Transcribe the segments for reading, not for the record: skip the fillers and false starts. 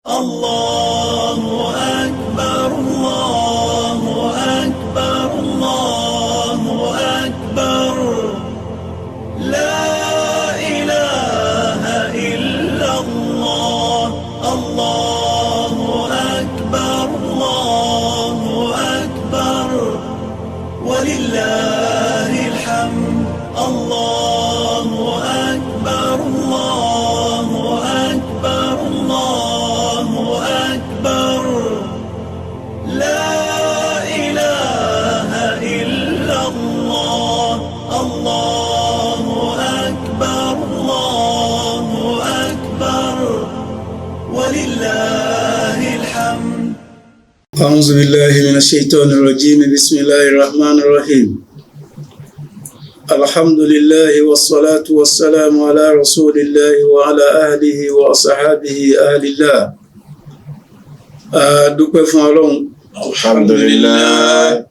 الله أكبر الله أكبر الله أكبر لا إله إلا الله الله أكبر الله أكبر ولله الحمد الله أكبر الله أكبر الله أكبر لا إله إلا الله الله أكبر الله أكبر ولله الحمد. أعوذ بالله من الشيطان الرجيم. بسم الله الرحمن الرحيم. الحمد لله والصلاة والسلام على رسول الله وعلى آله وصحابه أهل الله. dúpẹ́ fún Ọlọ́run. Alhamdulillah.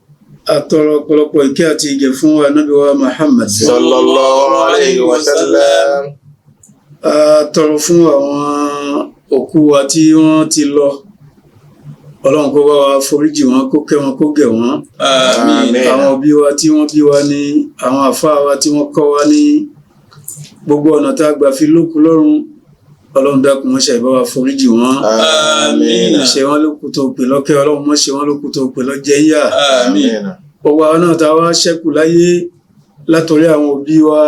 Atọrọ ọ̀pọ̀lọpọ̀ ìkẹ́ àti ìgẹ̀ fún Ànábì wa Muhammad Sallallahu alayhi wa sallam. Atọrọ fún àwọn òkú wa tí wọ́n ti lọ. Ọlọ́run kó bá wa foríjì wọn, kó kẹ́ wọn, kó gẹ̀ wọ́n. Àmín. Àwọn òbí wa tí wọ́n bí wa ní, àwọn àfáà wa tí wọ́n kọ́ wa ní gbogbo ọ̀nà tá a gbà fi lókun lọ́rùn. Ọlọ́run dákun mọ́ ṣe bá wa foríjì wọn. Àmín. Ṣe wọ́n lókù tó pè lọ́kẹ́, Ọlọ́run mọ́ ṣe wọ́n lókù tó pè lọ́jẹ́ yà. Àmín. Gbogbo àwọn náà tá a wá ṣẹ́kù láyé látọ̀rí àwọn òbí wa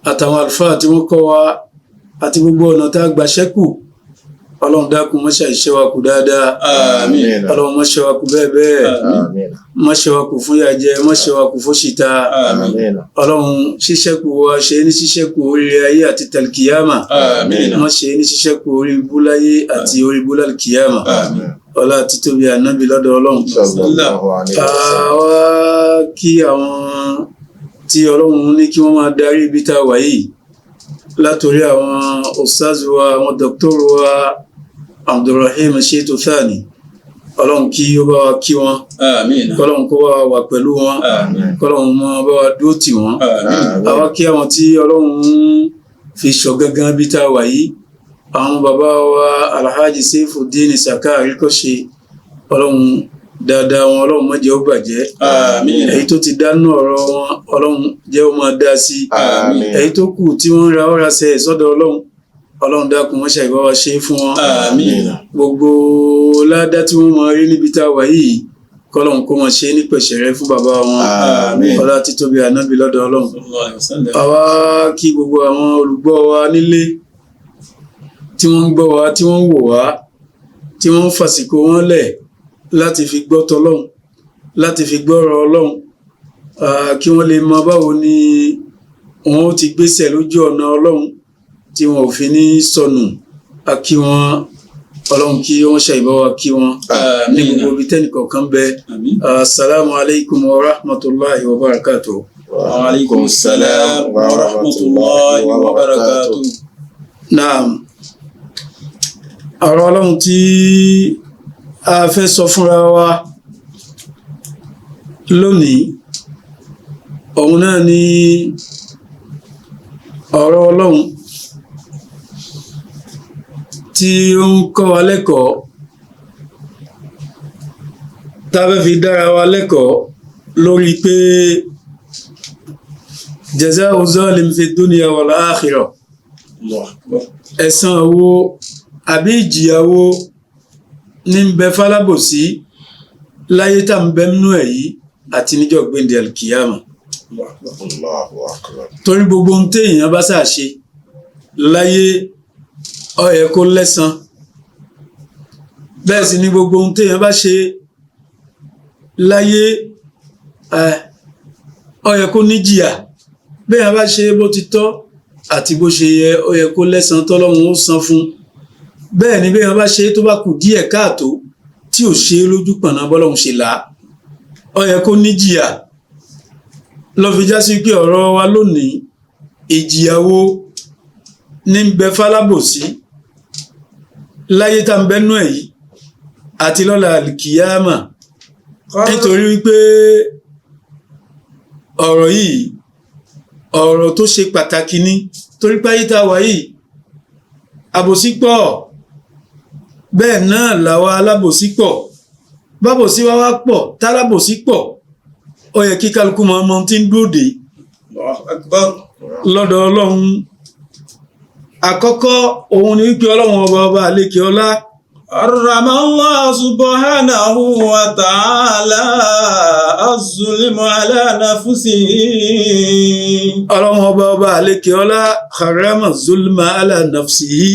àtàwọn àlùfáà tí wọ́n kọ́ wa àti gbogbo ọ̀nà tá a gbà ṣẹ́kù. Ọlọ́run dákun mọ́ ṣe àìṣẹ́ wa kù dáadáa. Àmín. Ọlọ́run mọ́ ṣe wa kù bẹ́ẹ̀ bẹ́ẹ̀. Àmín. Mọ́ ṣe wa kù fún yàjẹ́, mọ́ ṣe wa kù fún ṣìta. Àmín. Ọlọ́run ṣíṣẹ́kù wa ṣe ní ṣíṣẹ́kù oríire ayé àti tàlkìyàmà. Àmín. Wọ́n ṣe ní ṣíṣẹ́kù orí ibú láyé àti orí ibú lálkìyàmà. Àmín. Ọlá àti tóbi ànábì lọ́dọ̀ Ọlọ́run. Sallallahu alayhi wa sallam. Àwa kí àwọn tí Ọlọ́run ní kí wọ́n máa darí ibi tá a wà yìí látòrí àwọn ustaz wa, àwọn dọ́kítọ́rù wa, Abdulrahim Shitu Thani. Ọlọ́run kí ó bá wa kí wọn. آمين Kọ́lọ́run kó bá wa wà pẹ̀lú wọn. آمين Kọ́lọ́run máa bá wa dúró tì wọ́n. آمين Àwa kí àwọn tí Ọlọ́run fi ṣọ́ gangan bí tá a wà yìí. Àwọn bàbá wa Alhaji Saifuddin Saka Àríkọ́ṣe. Ọlọ́run dáadáa wọn, Ọlọ́run má jẹ́ ó bàjẹ́. آمين Èyí tó ti dánú ọ̀rọ̀ wọn, Ọlọ́run jẹ́ ó máa dá sí. Àmín. Èyí tó kù tí wọ́n ra ọ́ra sẹ́ sọ́dọ̀ Ọlọ́run dákun wọ́n ṣàìbá wa ṣe fún wọn. آمين Gbogbo ládá tí wọ́n máa rí níbi tá a wà yìí, kọ́lọ́run kó máa ṣe ní pẹ̀ṣẹ̀rẹ́ fún bàbá wọn. Àmín. Ọlá títóbi ànábì lọ́dọ̀ Ọlọ́run. صلى الله عليه وسلم. Àwa kí gbogbo àwọn olùgbọ́ wa nílé tí wọ́n ń gbọ́ wa, tí wọ́n ń wò wá, tí wọ́n ń fàsìkò wọn lẹ̀ láti fi gbọ́ tọlọ́run, láti fi gbọ́rọ̀ Ọlọ́run, kí wọ́n lè mọ báwo ni wọ́n ó ti gbésẹ̀ lójú ọ̀nà Ọlọ́run tí wọn ò fi ní sọnù. A kí wọn, Ọlọ́run kí wọ́n ṣàìbá wa kí wọn ní gbogbo ibi tẹ́nìkọ̀ọ̀kan bẹ. آمين. Assalamu alaikum wa rahmatullahi wa barakatuh. وعليكم السلام ورحمة الله وبركاته. Naam. Ọ̀rọ̀ Ọlọ́run tí a fẹ́ sọ fúnra wa lónìí, òun náà ni ọ̀rọ̀ Ọlọ́run tí ó ń kọ́ wa lẹ́kọ̀ọ́, tá a fẹ́ fi dára wa lẹ́kọ̀ọ́ lórí pé jazā'u ẓālim fi dunya wal ākhirah. الله أكبر. Ẹ̀san wo àbí ìjìyàwó ní ń bẹ fálábòsí láyé tá ń bẹ nínú ẹ̀ yìí àti níjọ́ gbéǹde alkiyama. الله أكبر. Allahu akbar. Torí gbogbo ohun téèyàn bá sáà ṣe láyé ó yẹ kó lẹ́san, bẹ́ẹ̀ sì ni gbogbo ohun téèyàn bá ṣe láyé ó yẹ kó níjìyà. Béèyàn bá ṣe bó ti tọ́ àti bó ṣe yẹ ó yẹ kó lẹ́san tọ́lọ́run ó san fún. Bẹ́ẹ̀ ni béèyàn bá ṣe tó bá kù díẹ̀ káàtó tí ò ṣe lójú pọ̀nà bọ́lọ́run ṣe là á, ó yẹ kó níjìyà. Ló fi já sí pé ọ̀rọ̀ wa lónìí, ìjìyàwó ní ń bẹ fálábòsí láyé tá ń bẹ́nú ẹ̀ yìí àti lọ́la alkiyama. Nítorí wípé ọ̀rọ̀ yìí ọ̀rọ̀ tó ṣe pàtàkì ní, torí pé ayé tá wà yìí àbòsí pọ̀, bẹ́ẹ̀ náà làwa alábòsí pọ̀ bábòsí wa wá pọ̀ tálábòsí pọ̀ ó yẹ kí kálukú mọ ọmọ tí ń dúró dè Allahu akbar. lọ́dọ̀ ọlọ́run. àkọ́kọ́ òun ni wípé ọlọ́run ọba àlékè ọlá حرم الله سبحانه وتعالى الظلم على نفسه. ọlọ́run ọba àlékè ọlá harama zulma ala nafsihi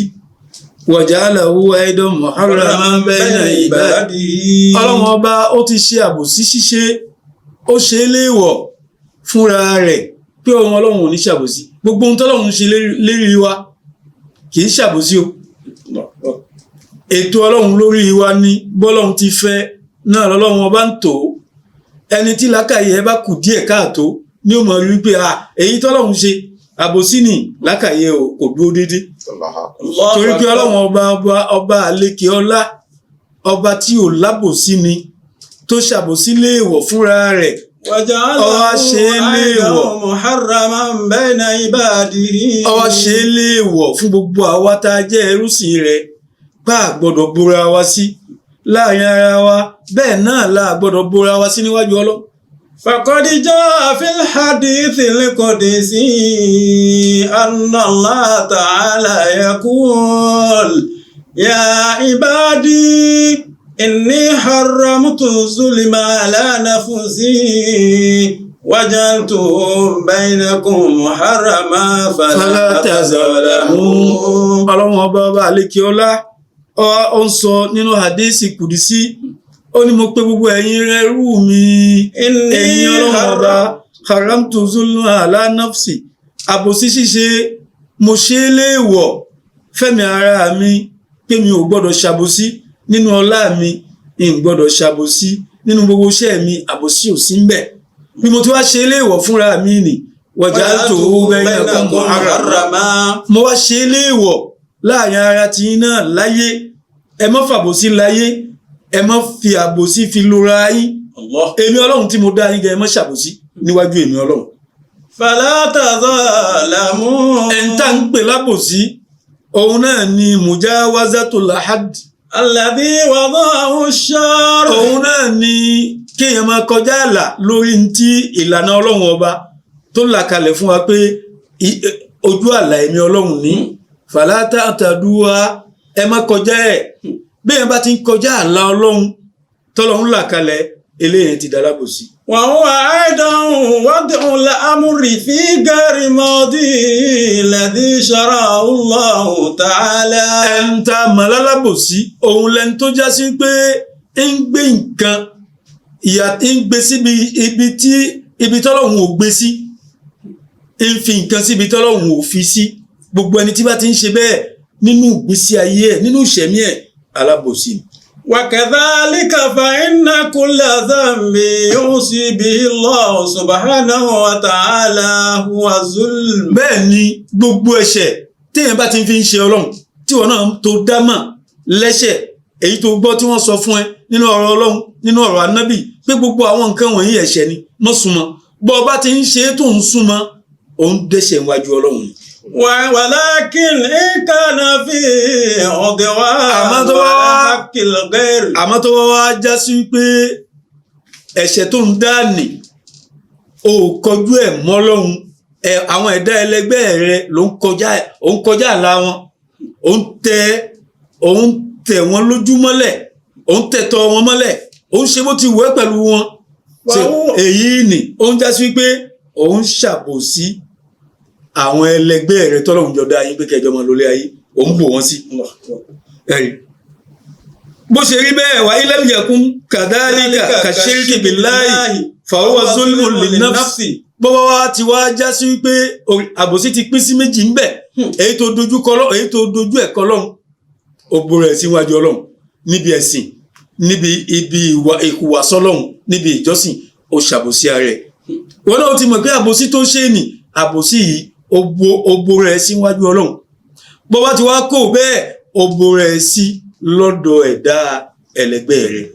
wàjàláhu aidan muharraman bayna ibadihi. ọlọ́run ọba ó ti ṣe àbòsí ṣíṣe ó ṣe é léèwọ̀ fúnra rẹ̀ pé ohun ọlọ́run ò ní ṣàbòsí gbogbo ohun tọ́lọ́run ṣe lérí wa kì í ṣàbòsí o ètò ọlọ́run lórí wa ní bọ́lọ́run ti fẹ́ náà lọ́lọ́run ọba ń tò ó ẹni tí làákàyè ẹ bá kù díẹ̀ káàtó ní ó mọ̀ rí pé èyí tọ́lọ́run ṣe àbòsí ni làákàyè kò dúró dédé torí pé ọlọ́run ọba àlékè ọlá ọba tí ò lábòsí ni tó ṣàbòsí léèwọ̀ fúnra rẹ̀ ọwá ṣe é léèwọ̀ ọwá ṣe é léèwọ̀ fún gbogbo àwa tá a jẹ́ ẹrúsìn rẹ̀ bá a gbọ́dọ̀ bóra wa sí láàrin ara wa bẹ́ẹ̀ náà la gbọ́dọ̀ bóra wa sí níwájú ọlọ́. فقد جاء في الحديث القدسي أن الله تعالى يقول يا عبادي إني حرمت الظلم على نفسي وجعلته بينكم محرما فلا تظلموا. ọlọ́run ọba àlékè ọlá ó ń sọ nínú hadisi kùdísí ó ní mo pè gbogbo ẹ̀yin ẹrú mi ẹ̀yin ọlọ́run ọba haramtu zulma ala nafsi àbòsí ṣíṣe mo ṣe é léèwọ̀ fẹ́mi ara mi pé mi ò gbọ́dọ̀ ṣàbòsí nínú ọlá mi n gbọ́dọ̀ ṣàbòsí nínú gbogbo iṣẹ́ mi àbòsí ò sí ń bẹ̀ bí mo ti wá ṣe é léèwọ̀ fúnra mi nì waja'altuhu bainakum muharrama mo wá ṣe é léèwọ̀ láàrin ara tí náà láyé ẹ má fàbòsí láyé ẹ má fi àbòsí fi lora yín èmi ọlọ́run tí mo dá yín gẹ ẹ má ṣàbòsí níwájú èmi ọlọ́run. fala tazalamu. ẹ̀ ń tà ń pè lábòsí òun náà ni mujawazatul hadd. alladhi wada'ahu ash-shar'. òun náà ni kéèyàn máa kọjá àlà lórí ti ìlànà ọlọ́run ọba tó là kalẹ̀ fún wa pé ojú àlà èmi ọlọ́run ní fala ta'taduha ẹ má kọjá ẹ̀ bẹ́ẹ̀ bá ti ń kọjá àlà ọlọ́run tọ́lọ́run là kalẹ̀ eléyìí ti dálábòsí. wa huwa aidan wad'u al-amri fi ghairi mawdi'i alladhi shara'ahu Allahu ta'ala. ẹ̀ ń ta màlálábòsí òun lẹni tó já sí pé ń gbé nǹkan ń gbé síbi ibi tọ́lọ́run ò gbé sí ń fi nǹkan síbi tọ́lọ́run ò fi sí gbogbo ẹni tí bá ti ń ṣe bẹ́ẹ̀ nínú ìgbésí ayé ẹ̀ nínú ìṣẹ̀mí ẹ̀ alábòsí. wa kadhalika fa inna kulla dhanbin yusi bihi Allahu subhanahu wa ta'ala huwa zulm. bẹ́ẹ̀ ni gbogbo ẹ̀ṣẹ̀ téèyàn bá ti fi ń ṣe ọlọ́run tí wọn náà tó dámà lẹ́ṣẹ̀ èyí tó gbọ́ tí wọ́n sọ fún ẹ nínú ọ̀rọ̀ ọlọ́run nínú ọ̀rọ̀ anábì pé gbogbo àwọn nǹkan wọ̀nyí ẹ̀ṣẹ̀ ni mọ́ súnmọ́ bọ́ ọba ti ń ṣe é tó ń súnmọ́ òun dẹ́ṣẹ̀ níwájú ọlọ́run. walakin kana fi ọ̀dẹ̀wà àmọ́ tó wá já sí pé ẹ̀ṣẹ̀ tó ń dá nì ó kọjú ẹ̀ mọ́ ọlọ́run àwọn ẹ̀dá ẹlẹgbẹ́ rẹ ló ń kọjá àlà wọn òun tẹ̀ wọ́n lójú mọ́lẹ̀ òun tẹ̀tọ́ wọn mọ́lẹ̀ òun ṣe bó ti wù ẹ́ pẹ̀lú wọn èyí ni òun já sí pé òun ṣàbòsí àwọn ẹlẹgbẹ́ rẹ tọ́lọ́run jọ dá yín pé kẹjọ máa lólé ayé òun bò wọ́n sí bó ṣe rí bẹ́ẹ̀ wa illam yakun kadhalika kashirki billahi fa huwa zulmun linnafsi bọ́wọ́ wa ti wá já sí wípé àbòsí ti pín sí méjì ńbẹ̀ èyí tó dojú ẹ̀kọ́ lọ́hùn ògbó rẹ̀ síwájú ọlọ́hun níbi ẹ̀sìn níbi ibi ìhùwà sọ́lọ́hun níbi ìjọsìn ó ṣàbòsí rẹ̀ wọn náà ti mọ̀ pé àbòsí tó ṣe ní àbòsí yìí ògbó rẹ̀ síwájú ọlọ́hun bọ́wọ́ ti wá kó bẹ́ẹ̀ ògbó rẹ̀ sí lọ́dọ̀ ẹ̀dá ẹlẹgbẹ́ rẹ̀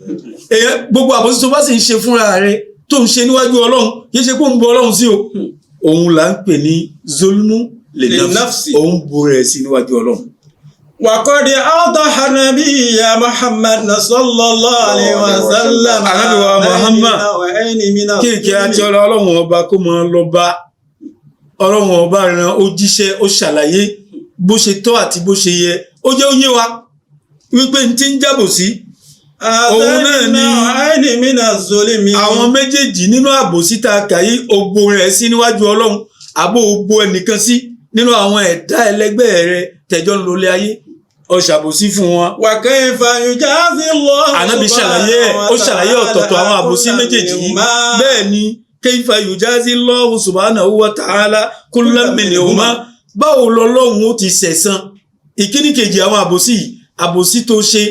gbogbo àbòsí tó bá sì ń ṣe fúnra rẹ̀ tó ń ṣe níwájú ọlọ́run kìí ṣe kó ń bọ ọlọ́run sí o òun là ń pè ní zulmu lè nafsi òun bu rẹ̀ sí níwájú ọlọ́run وقد أوضح النبي محمد صلى الله عليه وسلم Ànábì wa Muhammad kéèké àti ọlọ́run ọba kó máa lọ bá ọlọ́run ọba rán ó jíṣẹ́ ó ṣàlàyé bó ṣe tọ́ àti bó ṣe yẹ ó jẹ́ ó yé wa wípé n ti ń jábò sí òun náà ni àwọn méjèèjì nínú àbòsí tá a kà yí ògbó rẹ̀ sí níwájú ọlọ́run àbò ògbó ẹnìkan sí nínú àwọn ẹ̀dá ẹlẹgbẹ́ rẹ̀ tẹ̀jọ́ ń lólé ayé ó ṣàbòsí fún wọn. Wa kayfa yujazi Allah. Ànábì ṣàlàyé ó ṣàlàyé ọ̀tọ̀ọ̀tọ̀ àwọn àbòsí méjèèjì yìí bẹ́ẹ̀ ni kayfa yujazi Allah subhanahu wa ta'ala kullam minhuma báwo lọ́lọ́run ó ti sẹ̀san ìkíní kejì àwọn àbòsí tó ṣe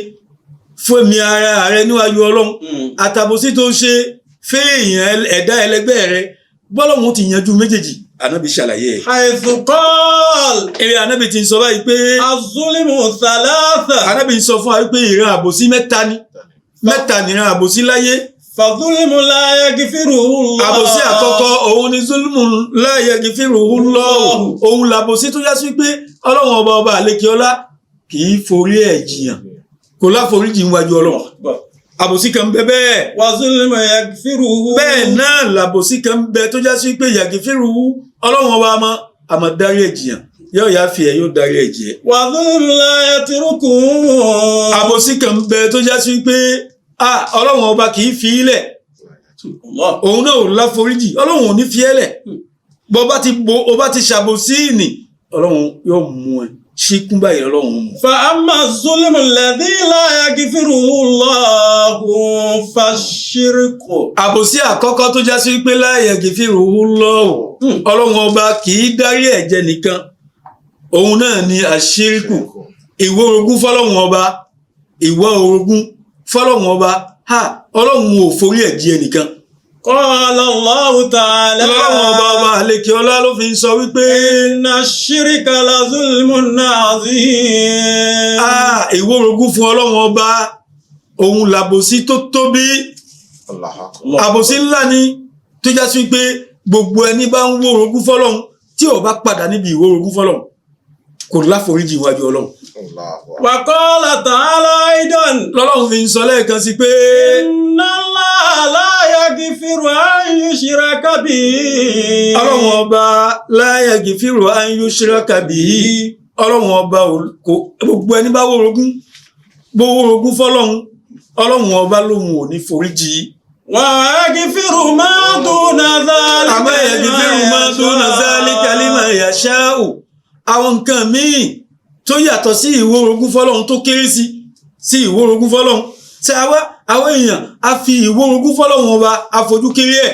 fún mi ara rẹ níwájú ọlọ́run àtàbòsí tó ṣe fẹ́ẹ̀yàn ẹ̀dá ẹlẹgbẹ́ rẹ bọ́lọ́run ti yanjú méjèèjì Ànábì ṣàlàyé ẹ̀. Haythu qala. Eré Ànábì ti ń sọ báyìí pé. Az-zulmu thalatha. Ànábì ń sọ fún wa pé ìran àbòsí mẹ́ta ni ìran àbòsí láyé. Fa-zulmu la yaghfiruhu Allah. Àbòsí àkọ́kọ́ òun ni zulmu la yaghfiruhu Allah. Òun làbòsí tó já sí pé ọlọ́run ọba àlékè ọlá kì í forí ẹ̀ jiyàn kò láforíjì níwájú ọlọ́run. Àbòsí kan bẹ bẹ́ẹ̀. Wa zulmu yaghfiruhu. Bẹ́ẹ̀ náà làbòsí kan bẹ tó já sí pé yaghfiruhu ọlọ́run ọba àmọ́ dárí ẹ̀ jiyàn yóò yá fi ẹ̀ yóò dárí ẹ̀ jẹ́. Wa zulmu la yatrukuhu. Àbòsí kan bẹ tó já sí pé ọlọ́run ọba kì í fi ilẹ̀ òun náà ò láforíjì ọlọ́run ò ní fi ẹlẹ̀ bó bá ti ṣàbòsí ìní ọlọ́run yóò mú ẹ ṣíkún báyìí ọlọ́run mú. Fa amma zulmu alladhi la yaghfiruhu Allahu fashirku. Àbòsí àkọ́kọ́ tó já sí pé la yaghfiruhu Allahu ọlọ́run ọba kì í dárí ẹ̀jẹ̀ nìkan òun náà ni àṣírìkù ìwọ orogún fọlọ́run ọba ọlọ́run ò forí ẹ̀jẹ̀ ẹnìkan. Qala Allahu ta'ala. Ọlọ́run ọba àlékè ọlá ló fi ń sọ wípé. Inna shirka la zulmun azim. Ìwọ orogún fún ọlọ́run ọba òun làbòsí tó tóbi. Àbòsí ńlá ni tó já sí pé gbogbo ẹni bá ń wó orogún fọlọ́run tí ò bá padà níbi ìwó orogún fọlọ́run kò láforíjì iwájú ọlọ́run. Wa qala ta'ala aidan. Lọ́lọ́run fi ń sọ lẹ́ẹ̀kan sí pé. Inna Allaha la yaghfiru an yushraka bihi. Ọlọ́run ọba la yaghfiru an yushraka bihi. Ọlọ́run ọba gbogbo ẹni bá wó orogún fọlọ́run ọlọ́run ọba lòun ò ní foríjì. Wa yaghfiru ma duna dhalika. Àmọ́ yaghfiru ma duna dhalika liman yasha'u. Àwọn nǹkan míì tó yàtọ̀ sí ìwó orogún fọlọ́run tó kéré sí ìwó orogún fọlọ́run tí àwọn èèyàn a fi ìwó orogún fọlọ́run ọba àfojú kéré ẹ̀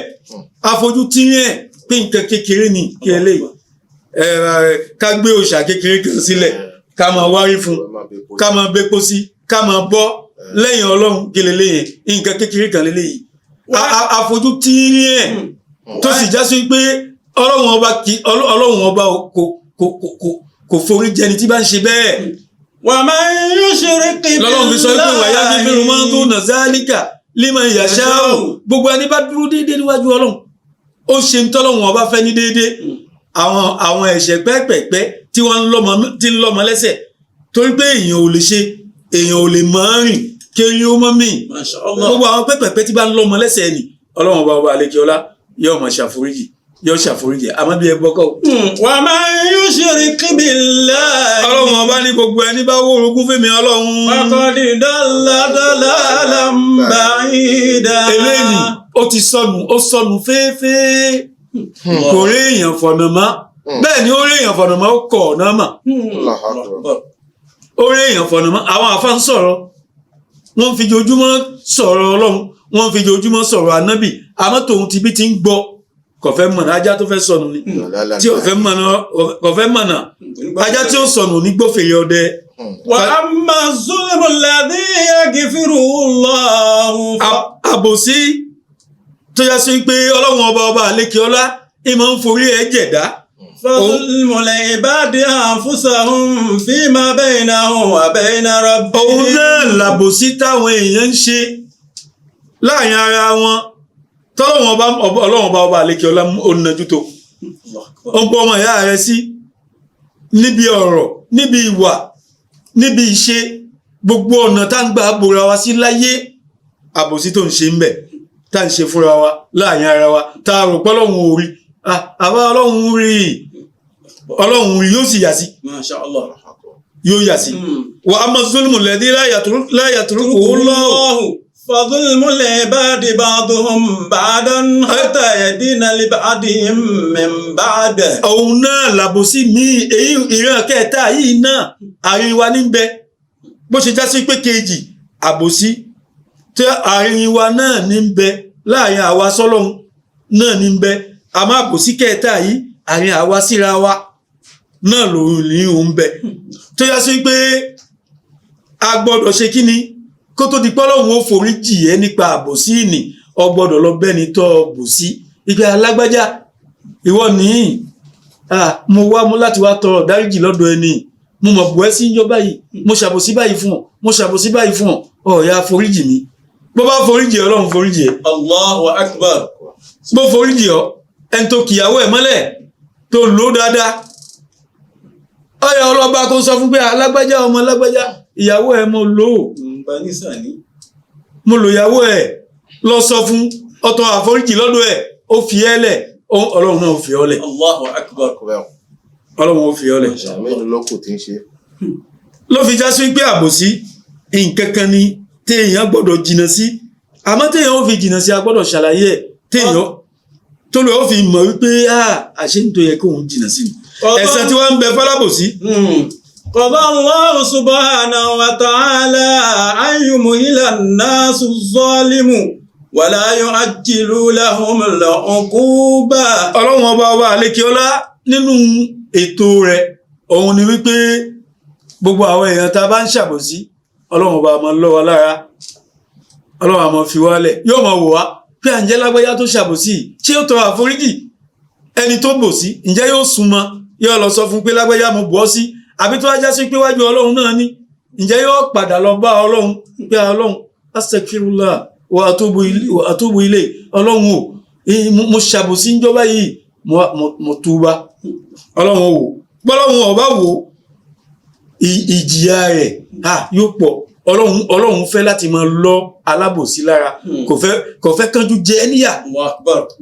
àfojú tírí ẹ̀ pé nǹkan kékeré ni kí eléyìí ká gbé òòṣà kékeré kan sílẹ̀ ká máa wárí fún ká máa bépo sí ká máa bọ́ lẹ́yìn ọlọ́run gèlèlè yẹn nǹkan kékeré kan lélẹ́yìí àfojú tírí ẹ̀ tó sì já sí pé ọlọ́run ọba kò forí jẹni tí bá ń ṣe bẹ́ẹ̀. Wa man yushrik billahi. Lọ́lọ́run fi sọ pé wa yaghfiru ma duna zalika liman yasha'u. Gbogbo ẹni bá dúró déédéé níwájú ọlọ́run ó ṣe ń tọ́lọ́run ọba fẹ́ ní déédéé àwọn ẹ̀ṣẹ̀ pẹ́pẹ̀pẹ́ tí wọ́n ń lọ́mọ lẹ́sẹ̀ torí pé èèyàn ò lè máa rìn kéré ó mọ́ mí. Gbogbo àwọn pẹ́pẹ̀pẹ́ tí bá ń lọ́mọ lẹ́sẹ̀ ni ọlọ́run ọba àlékè ọlá yóò máa ṣàforíjì àmọ́ bí ẹ bọ́kọ̀. Wa man yushrik billahi. Ọlọ́run ọba ní gbogbo ẹni bá wó orogún fẹ́mi ọlọ́run. Faqad dalla dalalan ba'ida. Eléyìí ó sọnù fẹ́ẹ́fẹ́ kò rí èèyàn fọ̀nà mọ́ bẹ́ẹ̀ ni ó rí èèyàn fọ̀nà mọ́ ó kọ̀ ọ̀nà mọ́ ó rí èèyàn fọ̀nà mọ́ àwọn àfa ń sọ̀rọ̀ wọ́n fi jojúmọ́ sọ̀rọ̀ ọlọ́run wọ́n fi jojúmọ́ sọ̀rọ̀ ànábì àmọ́ tòun ti bí ti ń gbọ́ kò fẹ́ mọ̀nà ajá tó fẹ́ sọnù ni tí ò fẹ́ mọ̀nà ajá tí ó sọnù ní gbófèrè ọdẹ. Wa amma zulmu alladhi yaghfiruhu Allahu. Àbòsí tó yá sí pé ọlọ́run ọba àlékè ọlá ìmọ̀ ń forí ẹ̀ jẹ̀dá. Zulmu al-ibadi anfusahum fima baynahum wa bayna rabbihim. Òun náà làbòsí táwọn èèyàn ń ṣe láàrin ara wọn ọlọ́run ọba àlékè ọlá onájú tó ó ń pọ́ ọmọ ìyá rẹ̀ sí níbi ọ̀rọ̀ níbi ìwà níbi ìṣe gbogbo ọ̀nà tá ń gbà bòra wa sí láyé àbòsí tó ń ṣe ń bẹ̀ tá ń ṣe fúnra wa láàrin ara wa tá a rò pé ọlọ́run ò rí àbá ọlọ́run rí yóò sì yà sí Masha Allah. yóò yà sí wa amma zulmu alladhi la yatrukuhu Allahu فظلم العباد بعضهم بعضا حتى يدين لبعضهم من بعد. òun náà làbòsí mi èyí ìran kẹta yìí náà àárín wa níbẹ̀ bó ṣe já sí pé kejì àbòsí tí àárín wa náà níbẹ̀ láàrin àwa sọ́lọ́hun náà níbẹ̀ àmọ́ àbòsí kẹta yìí àárín àwa síra wa náà lòun ní òun bẹ̀ tó já sí pé a gbọ́dọ̀ ṣe kí ni kó tó di pọ́lọ́hun ó forí jì ẹ́ nípa àbòsí ìní o gbọ́dọ̀ lọ bẹ́ni tó bòsí ìgbà alágbájá ìwọ nìyí mo wá mú láti wá tọrọ dáríjì lọ́dọ̀ ẹni mo mọ̀ bù ẹ́ sí yọ báyìí mo ṣàbòsí báyìí fún ọ mo ṣàbòsí báyìí fún ọ ọ̀ya foríjì mi bó bá foríjì ẹ ọlọ́run foríjì ẹ. Allahu akbar. bó foríjì ọ ẹni tó kìyàwó ẹ mọ́lẹ̀ tó lò dáadáa ọ̀ya ọlọ́ba kó sọ fún pé alágbájá ọmọ alágbájá ìyàwó ẹ mo lò ó mo lò ìyàwó ẹ lọ sọ fún ọtọ àforíjì lọ́dọ̀ ẹ ó fi ẹ́ lẹ̀ ọlọ́run náà ó fi ọ́ lẹ̀. Allahu akbar. ọlọ́run ó fi ọ́ lẹ̀. mélòó ló kù tí ń ṣe. ló fi já sí pé àbòsí nǹkan kan ni téèyàn gbọ́dọ̀ jìnnà sí àmọ́ téèyàn ó fi jìnnà sí a gbọ́dọ̀ ṣàlàyé ẹ̀ téèyàn tó lè ó fi mọ̀ wípé àṣẹ ń tó yẹ kó òun jìnnà sí ni ẹ̀san tí wọ́n ń bẹ fálábòsí. قضى الله سبحانه وتعالى أن يمهل الناس الظالم ولا يعجل لهم العقوبة. ọlọ́run ọba àlékiọlá nínú ètò rẹ̀ òun ni wípé gbogbo àwọn èèyàn tá a bá ń ṣàbòsí ọlọ́run ọba máa lọ́ wa lára ọlọ́run àmọ́ fi wálẹ̀ yóò máa wò wá pé àǹjẹ́ lágbájá tó ṣàbòsí ṣé yóò tọrọ àforíjì ẹni tó bòsí ǹjẹ́ yóò súnmọ́ yóò lọ sọ fún pé lágbájá mo bọ́ sí àbí tó wájá sí pé wájú ọlọ́run náà ní ǹjẹ́ yóò padà lọ bá ọlọ́run pé ọlọ́run astaghfirullah wa atubu ilay ọlọ́run o mo ṣàbòsí níjọba yìí mo túbá ọlọ́run o bọ́lọ́run ọba wo ìjìyà rẹ̀ yóò pọ̀ ọlọ́run fẹ́ láti máa lọ alábòsí lára kò fẹ́ kánjú jẹ níyà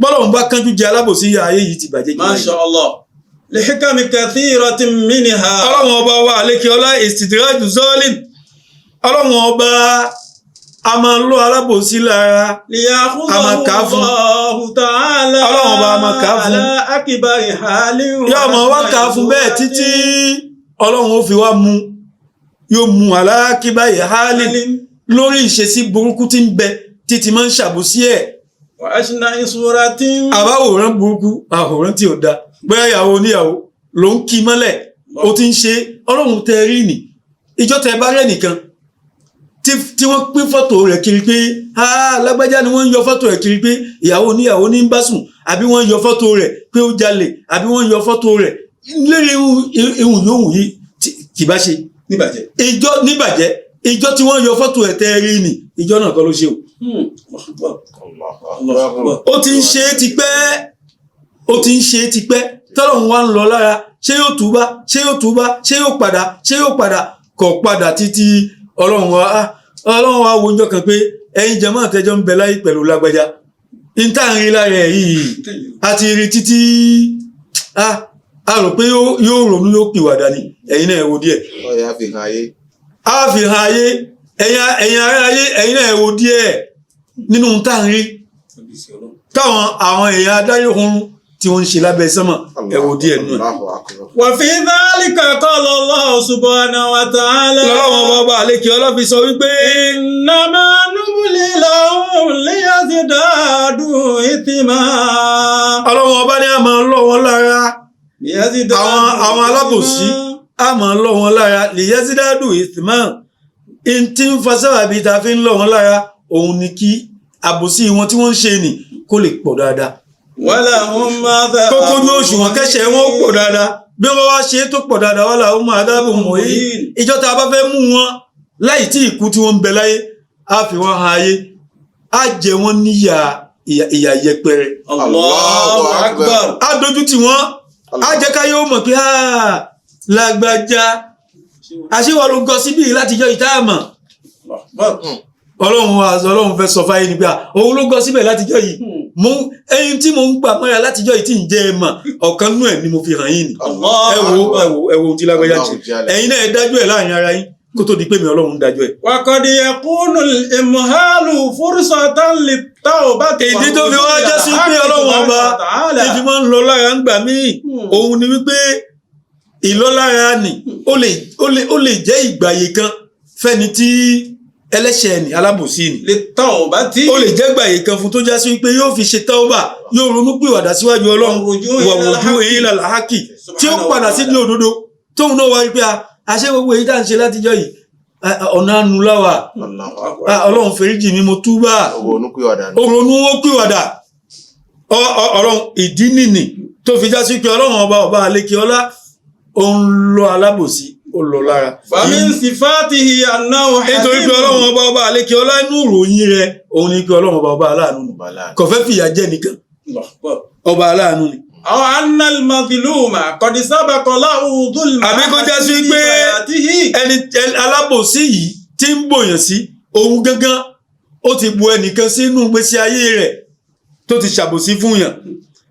bọ́lọ́run bá kánjú jẹ alábòsí ayé yìí ti bàjẹ́ jù. Masha Allah. لحكم كثيرة منها. ọlọ́run ọba wa àlékiọlá istidraju zalim ọlọ́run ọba a máa ń lọ alábòsí lára a máa kà á fún ọlọ́run ọba a máa kà á fún yóò máa wá kà á fún bẹ́ẹ̀ títí ọlọ́run ó fi wá mú yóò mú aláàkíbáyé hálì lórí ìṣesí burúkú tí ń bẹ títí máa ń ṣàbòsí ẹ̀. àbáwòrán burúkú àwòrán tí ò da bóyá ìyàwó oníyàwó ló ń kí mọ́lẹ̀ ó ti ń ṣe ọlọ́run tẹ rí nì ìjọ tẹ bá rẹ̀ nìkan tí wọ́n pín fọ́tò rẹ̀ kiri pé lágbájá ni wọ́n ń yọ fọ́tò rẹ̀ kiri pé ìyàwó oníyàwó ní ń bá sùn àbí wọ́n ń yọ fọ́tò rẹ̀ pé ó jalè àbí wọ́n ń yọ fọ́tò rẹ̀ lérí ihun yòówù yìí kì bá ṣe níbàjẹ́ ìjọ tí wọ́n yọ fọ́tò ẹ̀ tẹ rí nì ìjọ náà kọ́ ló ṣe o. ó ti ń ṣe é tipẹ́ tọ́lọ́run wá ń lọ lára ṣé yóò túbá ṣé yóò padà kò padà títí ọlọ́run wa wo ọjọ́ kan pé ẹ̀yin jẹ́mọ́ àtẹ́jọ́ ń bẹ láyé pẹ̀lú lágbájá níta ń rí lára ẹ̀ yìí àti rí títí a rò pé yóò ronú yóò pìwàdà ni ẹ̀yin náà ẹ wo díẹ̀. ọ̀yà fi hàn ayé. a fi hàn ayé ẹ̀yin ará ayé ẹ̀yin náà ẹ wo díẹ̀ nínú tá ń rí táwọn àwọn èèyàn adarí ohun tí wọ́n ń ṣe lábẹ́ sánmà ẹ wo díẹ̀ nù. wa fi dhalika qala Allah subhanahu wa ta'ala. lọ́wọ́ bàbá àlékè ọlọ́fi sọ wípé. innama numli lahum liyazdadu ithma. ọlọ́wọ́ ọba ní a máa ń lọ wọn lára àwọn alábòsí a máa ń lọ wọn lára liyazdadu ithma tí ń fa sábàbí ta fi ń lọ wọn lára òun ni kí àbòsí wọn tí wọ́n ń ṣe nì kó lè pọ̀ dáadáa. walahum adhabun. kókó ní òṣùwọ̀n kẹ́sẹ̀ wọn pọ̀ dáadáa bí wọ́n wá ṣe tó pọ̀ dáadáa walahum adhabun muhin. ìjọ tá a bá fẹ́ mú wọn láì tí ìkú tí wọ́n ń bẹ láyé á fi wọ́n han ayé á jẹ wọ́n níyà ìyà yẹpẹrẹ. Allahu akbar. á dojú tì wọ́n á jẹ́ ká yóò mọ̀ pé lágbájá àṣewọ́ ló gọ síbí látijọ́ ìtààmọ̀ ọlọ́run fẹ́ sọ fáyé ni pé òun ló gọ síbẹ̀ látijọ́ yìí ẹyin tí mo ń gbà mọ́ra látijọ́ yìí tí ń jẹ́ ẹ mọ̀ ọ̀kan nú ẹ̀ ni mo fi hàn yín ni ẹ wo ohun tí lágbájá ṣe ẹ̀yin náà ẹ dájú ẹ̀ láàrin ara yín kó tó di pé mi ọlọ́run dájú ẹ̀. وقد يكون الإمهال فرصة للتوبة. ìdí tó fi wá jẹ́ sí pé ọlọ́run ọba ìfi máa ń lọ lára ń gbà míì òun ni wípé ìlọ́lára ni ó lè jẹ́ ìgbàyè kan fẹ́ni tí ẹlẹ́ṣẹ̀ ni alábòsí ni للتوبة. ó lè jẹ́ gbàyè kan fún tó já sí wípé yóò fi ṣe tauba yóò ronú pìwàdà síwájú ọlọ́run wọ̀wọ̀dú èyí lálẹ́ hákì tí ó padà sí ní òdodo tóun náà wá wípé àṣẹ gbogbo èyí tá à ń ṣe látijọ́ yìí ọ̀nà anúláwà ọlọ́run fèríjì mi mo túbà òronú ó pìwàdà ọlọ́run ìdí nìní tó fi já sí pé ọlọ́run ọba àlékè ọlá ó ń lọ alábòsí ó lọ lára. فمن صفاته أنه حليم. nítorí pé ọlọ́run ọba àlékè ọlá inú ìròyìn rẹ̀ òun ni pé ọlọ́run ọba aláàánú ni kò fẹ́ fìyà jẹ nìkan ọba aláàánú ni. أو أن المظلوم قد سبق له ظلم. àbí kó já sí pé ẹni alábòsí yìí tí ń bòyàn sí òun gangan ó ti bu ẹnìkan sínú gbèsè ayé rẹ̀ tó ti ṣàbòsí fún yàn.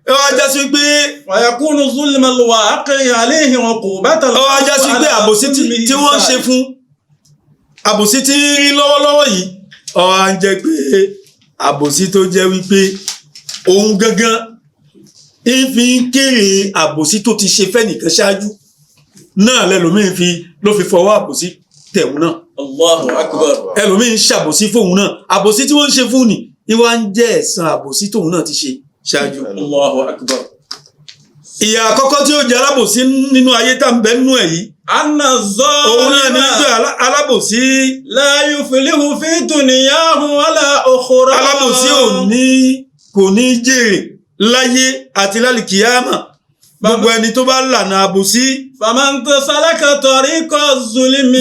ẹ wá já sí pé ويكون ظلم الواقع عليه عقوبة. ẹ wá já sí pé àbòsí tí wọ́n ń ṣe fún àbòsí tí ń rí lọ́wọ́lọ́wọ́ yìí ó wá ń jẹ́ pé àbòsí tó jẹ́ wípé òun gangan ìfi ń kéré àbòsí tó ti ṣe fẹ́nìkan ṣáájú náà lẹ́lòmíín ló fi fọwọ́ àbòsí tẹ̀wọ̀n náà. Allahu akbar. ẹlòmíín ṣàbòsí fóun náà àbòsí tí wọ́n ń ṣe fún ni ìwà ń jẹ́ ẹ̀san àbòsí tóun náà ti ṣe ṣáájú. Allahu akbar. ìyà àkọ́kọ́ tí ó jẹ́ alábòsí nínú ayé tá ń bẹ nínú ẹ̀ yìí. Anna òun náà ní pé zalima alábòsí la yuflihu fi dunyahu wala ukhra. alábòsí kò ní jèrè láyé àti lálìkìyámà gbogbo ẹni tó bá lànà àbòsí. faman salaka tariqa zulmi.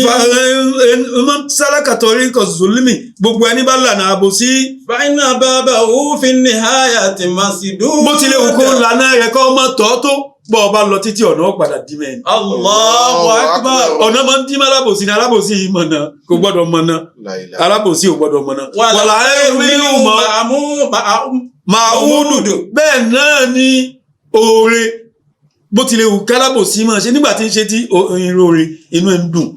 sálákàtọ̀rí kò zulmi gbogbo ẹni bá lànà àbòsí. fa inna babahu fi nihayati masdud. bó tilẹ̀ wù kó lànà rẹ̀ kọ́ ọmọ tọ́ tó bọ́ ọba lọ títí ọ̀nà padà dí mẹ́rin. Allahu akbar. ọ̀nà máa ń dí mọ́ alábòsí ni alábòsí yìí mọ̀nà kò gbọ́dọ̀ mọ̀nà alábòsí ò gbọ́dọ̀ mọ̀nà. wàlá ẹ̀rù máa wúdù bẹ́ẹ̀ náà ni oore bó tilẹ̀ wù kálábòsí máa ṣe nígbà tí ń ṣe tí oore inú ẹ̀ ń dùn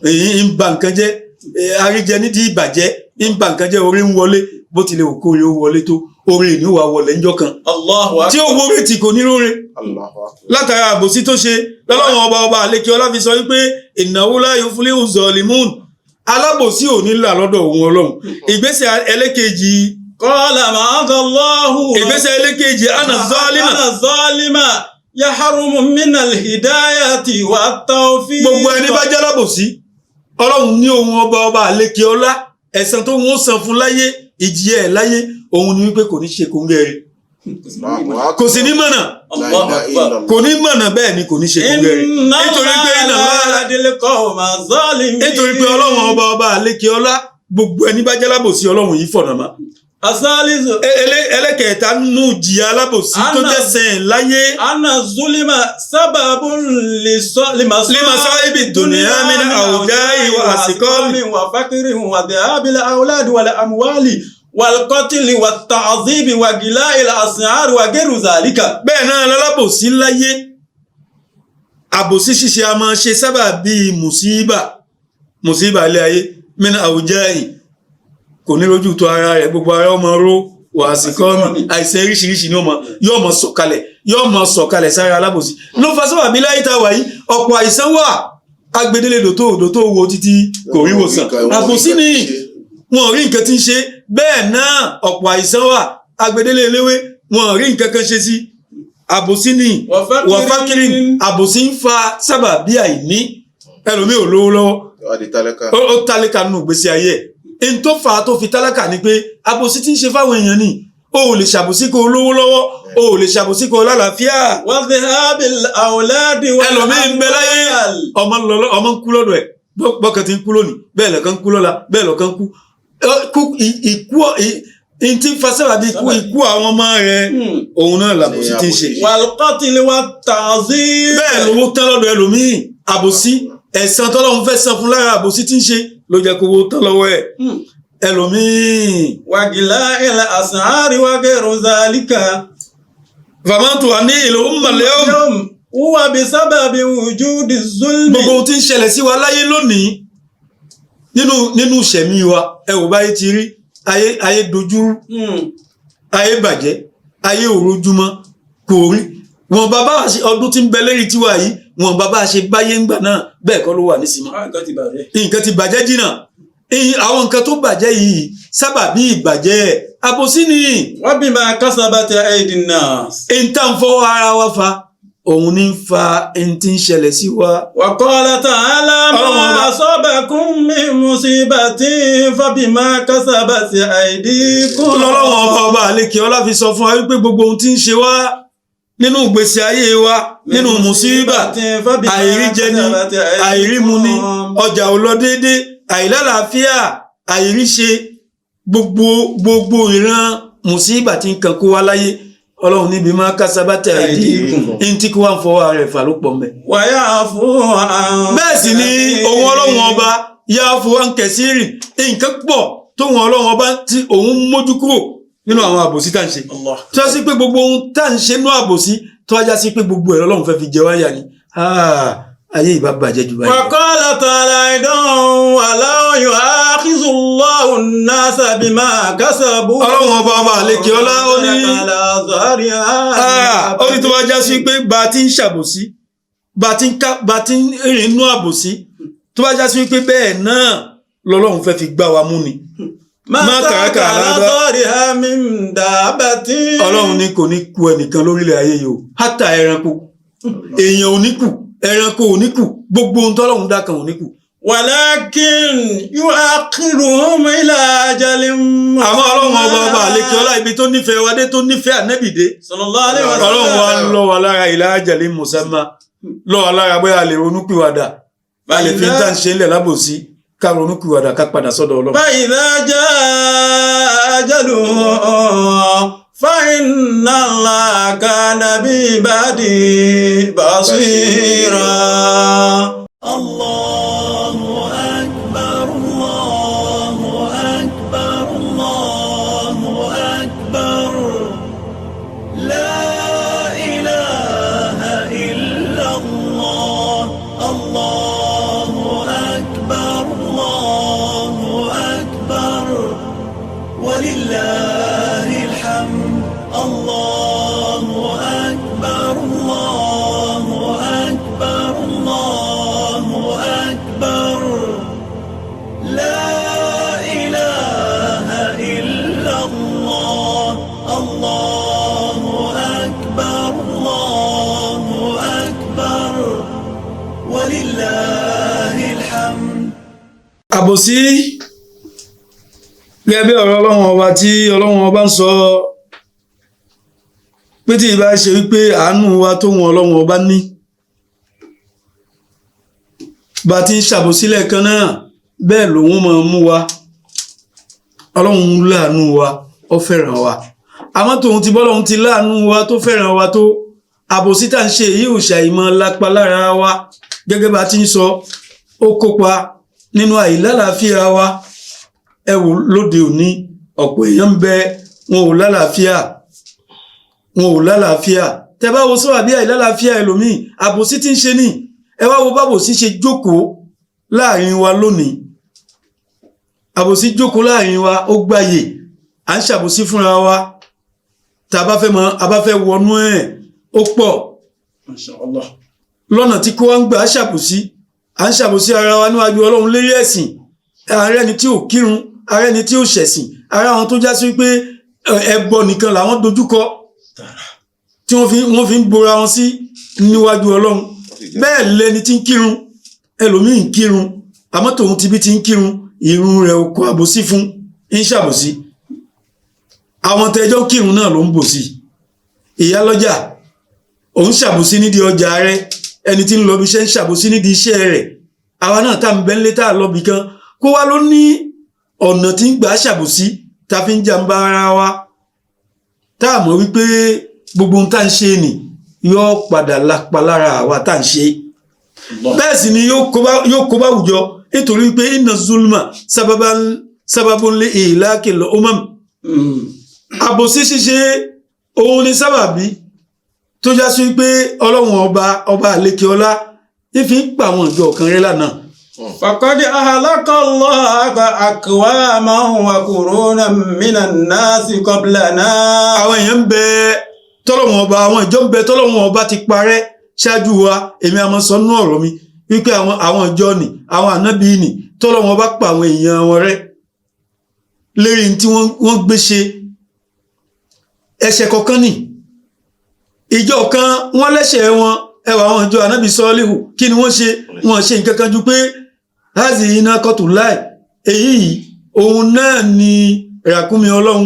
èyí ń ba nǹkan jẹ́ àríjẹ nídìí ìbàjẹ́ ń ba nǹkan jẹ́ oore ń wọlé bó tilẹ̀ wù kó oore ó wọlé tó oore ìní wà wọlé ńjọ́ kan tí ó wọlé tí kò ní lóore látara àbòsí tó ṣe lọ́lọ́wọ́n ọba àlékè ọlá fi sọ wípé innahu la yuflihu zalimun alábòsí ò ní là lọ́dọ̀ òun ọlọ́run ìgbésẹ̀ ẹlẹ́kejì qala ma'adallahu. ìgbésẹ̀ ẹlẹ́kejì ana zalima yahrumu minal hidayati wa tawfiq. gbogbo ẹni bá jẹ́ alábòsí ọlọ́run ní òun ọba àlékè ọlá ẹ̀san tó wọ́n san fún láyé ìjìyà ẹ̀ láyé òun ni wípé kò ní ṣe kóńgẹ́rẹ́ kò sì ní mọ̀nà kò ní mọ̀nà bẹ́ẹ̀ ni kò ní ṣe kóńgẹ́rẹ́ nítorí pé ọlọ́run ọba àlékè ọlá gbogbo ẹni bá jẹ́ alábòsí ọlọ́run yìí fọ̀nà má. asalizu. ẹlẹ́kẹ̀ẹ́ta nínú jìyà alábòsí tó jẹ́ sẹ́yìn láyé. ana zulima sababun limasọ ibi dunya min awja'i wa asqami wa fakiri wa dhahabil awladi wal amwali wal qatli wat ta'zibi wa gila'il as'ar wa ghayru zalika. bẹ́ẹ̀ náà lálábòsí láyé àbòsí ṣíṣe a máa ṣe sábà bíi mùsíbà ilé ayé min awja'i kò ní lójú tó ara rẹ̀ gbogbo ara ọmọ ró wàásìkọ́ọ̀mù àìsàn oríṣiríṣi ni yóò mọ sọ̀kalẹ̀ sára alábòsí ló fa sábà bí láyé tá a wà yìí ọ̀pọ̀ àìsàn wà agbedele dòtó wo títí kò rí wòsàn àbòsí ni wọn ò rí nǹkan tí ń ṣe bẹ́ẹ̀ náà ọ̀pọ̀ àìsàn wà agbedele eléwé wọn ò rí nǹkan kan ṣe sí àbòsí ni wàfákiri àbòsí ń fa sábà bí àìní ẹlòmíì ò lówó lọ́wọ́ ó tálákà nínú ìgbésí ayé ẹ̀ n tó fà á tó fi tálákà ni pé àbòsí tí ń ṣe fáwọn èèyàn ni o ò lè ṣàbòsí kó lówó lọ́wọ́ o ò lè ṣàbòsí kó lálàáfíà. wọ́n fi hábìl àwòládì wọ́n. ẹlòmíì ń bẹ láyé ọmọ ń kú lọ́dọ̀ ẹ̀ bọ́kàn ti ń kú lónìí bẹ́ẹ̀ lọ́kàn ń kú lọ́la bẹ́ẹ̀ lọ́kàn ń kú ikú tí ń fa sábà bí ikú àwọn ọmọ rẹ̀ òun náà làbòsí tí ń ṣe. wàlúkọ́tìlì wa tààzí. bẹ́ẹ̀ lówó tán lọ́dọ̀ ẹlòmíì àbòsí ẹ̀san tọ́lọ́run fẹ́ san fún lára àbòsí tí ń ṣe ló jẹ́ kó owó tán lọ́wọ́ ẹ̀ ẹlòmíì. wàgìlá ilẹ̀ àsàárì wàgẹ̀rù zàlíkà. fàmántù àní ìlú mọ̀lẹ́ ọ̀hún. wúwa bí sábàbí wùjúdì zulmi. gbogbo ohun tí ń ṣẹlẹ̀ sí wa láyé lónìí nínú ìṣẹ̀mí wa ẹ wò báyé ti rí ayé dojúrú ayé bàjẹ́ ayé òrojúmọ́ kò rí wọn bàbá ọdún tí ń bẹ lérí tiwa yìí wọn bàbá ṣe báyé ńgbà náà bẹ́ẹ̀ kọ́ ló wà nísìmọ́. nǹkan ti bàjẹ́ jìnnà àwọn nǹkan tó bàjẹ́ yìí sábàbí ìbàjẹ́ àbòsí ni. wọ́n bí máa kásábàtì aydin nas. ìntàn fọwọ́ ara wa fa òun ní fa ẹni tí ń ṣẹlẹ̀ sí wa. wa qala ta'ala ma asabakum min musibatin fabima kasabati aydikum. lọ́lọ́wọ́n ọba àlekè ọlá fi sọ fún wa wípé gbogbo ohun tí ń ṣe wá nínú ìgbésí ayé wa nínú mùsíbà àìríjẹ ni àìrímu ni ọjà ò lọ déédé àìlálàáfíà àìríṣe gbogbo ìran mùsíbà tí ń kan kó wá láyé ọlọ́run níbi máa kásábátà ìdí ní tí kí wọ́n fọwọ́ rẹ̀ fà ló pọ̀ mẹ́. wàyà fún àwọn. bẹ́ẹ̀ sì ni òun ọlọ́run ọba yá fún wa ń kẹ̀síìrì nǹkan pọ̀ tóun ọlọ́run ọba tí òun mójú kúrò nínú àwọn àbòsí tá à ń ṣe. tó yá sí pé gbogbo ohun tá à ń ṣe nínú àbòsí tó wájá sí pé gbogbo ẹ̀rọ ọlọ́run fẹ́ fi jẹ wáyà ni ayé ìbá bàjẹ́ jù báyìí. wàkọ́lá tààlà ìdánwò aláwọ̀ àkísùlọ́hù náà bímá kásábù. ọlọ́run ọba àlekè ọlá ó ní tó wájá sí pé bá a ti ń ṣàbòsí bá a ti ń rìn inú àbòsí tó wájá sí pé bẹ́ẹ̀ náà lọ́lọ́run fẹ́ fi gbá wa mú ni. má kàkà látọ̀rí àmì dàbàtì. ọlọ́run ní kò ní ku ẹnìkan lórílẹ̀ ayé yìí o hátà ẹranko èèyàn ò ní kù ẹranko ò ní kù gbogbo ohun tọ́lọ́run dá kan ò ní kù. wàlákìn yu'akhiruhum ila ajalin. àmọ́ ọlọ́run ọba àlekè ọlá ibi tó nífẹ̀ẹ́ wa dé tó nífẹ̀ẹ́ ànábì dé. sallallahu alaihi wasallam. ọlọ́run wa ń lọ wa lára ila ajalin musamma lọ wa lára bóyá a lè ronúpìwàdà a lè fi ń tà ń ṣe ńlẹ̀ lábòsí ká ronúpìwàdà ká padà sọ́dọ̀ ọlọ́run. fa idha jaa ajaluhum fa inna Allaha kana bi'ibadi basira. Allahu akbar, Allahu akbar, Allahu akbar. La ilaha illa Allah. Allahu akbar, Allahu akbar. Walillahil hamd. Allahu akbar, Allahu akbar, Allahu akbar. La ilaha illa Allah. Allahu akbar, Allahu akbar. Walillahil hamd. àbòsí gẹ́gẹ́ bí ọ̀rọ̀ ọlọ́run ọba tí ọlọ́run ọba ń sọ pé tí ìbá ṣe wípé àánú wa tó wọn ọlọ́run ọba ní bá ti ń ṣàbòsílẹ̀ kan náà bẹ́ẹ̀ lòun máa mú wa ọlọ́run láàánú wa ó fẹ́ràn wa àmọ́ tòun ti bọ́lọ́run ti láàánú wa tó fẹ́ràn wa tó àbòsí tá ń ṣe èyí ò ṣàìmọ̀ lápá lára wa gẹ́gẹ́ bá ti ń sọ ó kópa nínú àìlálàáfíà wa ẹ wò lóde òní ọ̀pọ̀ èèyàn ń bẹ wọn ò lálàáfíà tẹ bá wo sọ́wọ́ bí àìlálàáfíà ẹlòmíì àbòsí tí ń ṣe ní ẹ wá wo bábòsí ṣe jókòó láàrin wa lónìí àbòsí jókòó láàrin wa ó gbáyè à ń ṣàbòsí fúnra wa tá a bá fẹ́ wọnú ẹ̀ ó pọ̀ lọ́nà tí kó wá ń gbà à ń ṣàbòsí ara wa níwájú Ọlọ́run lérí ẹ̀sìn ààrẹ ni tí ò kírun ààrẹ ni tí ò ṣẹ̀sìn ara àwọn tó já sí pé ẹbọ nìkan làwọn dojúkọ tí wọ́n fi ń bora wọn sí níwájú Ọlọ́run bẹ́ẹ̀ lẹni tí ń kírun ẹlòmíì ń kírun àmọ́ tòun ti bí ti ń kírun ìrun rẹ̀ kò àbòsí fún ń ṣàbòsí àwọn tẹjọ́ kírun náà ló ń bòsí ìyálọ́jà òun ṣàbòsí nídìí ọjà rẹ̀ ẹni tí ń lọ bí iṣẹ́ ń ṣàbòsí nídìí iṣẹ́ rẹ̀ àwa náà tá ń bẹ ńlé tá a lọ bì kan kó wá ló ní ọ̀nà tí ń gbà ṣàbòsí tá fi ń jàǹbá ara wa tá a mọ̀ wípé gbogbo ohun tá ń ṣe nì yóò padà lápá lára àwa tá ń ṣe bẹ́ẹ̀ sì ni yóò kó bá àwùjọ nítorí pé inna zulma sababun li ihlakil umam. Àbòsí ṣíṣe òun ni sábàbí tó já sí pé ọlọ́run ọba àlékè ọlá ìfi ń pa àwọn ìjọ kan rẹ́ lánàá. faqad ahlaka Allahu aqwaman wa qurunan minan nasi qablana. àwọn èèyàn ń bẹ tọ́lọ́run ọba, àwọn ìjọ ń bẹ tọ́lọ́run ọba ti parẹ́ ṣáájú wa. èmi àmọ́ sọ nínú ọ̀rọ̀ mi wípé àwọn ìjọ ni àwọn ànábì ni tọ́lọ́run ọba pa àwọn èèyàn wọn rẹ́ lérí tí wọ́n gbé ṣe ẹ̀ṣẹ̀ kọ̀ọ̀kan ni. ìjọ kan wọ́n lẹ́ṣẹ̀ wọn, ẹwà àwọn ìjọ ànábì sọ́ọ́líhù kí ni wọ́n ṣe? wọ́n ṣe nǹkan kan ju pé láti iná kọ́tù láì, èyí òun náà ni ràkúnmí ọlọ́run,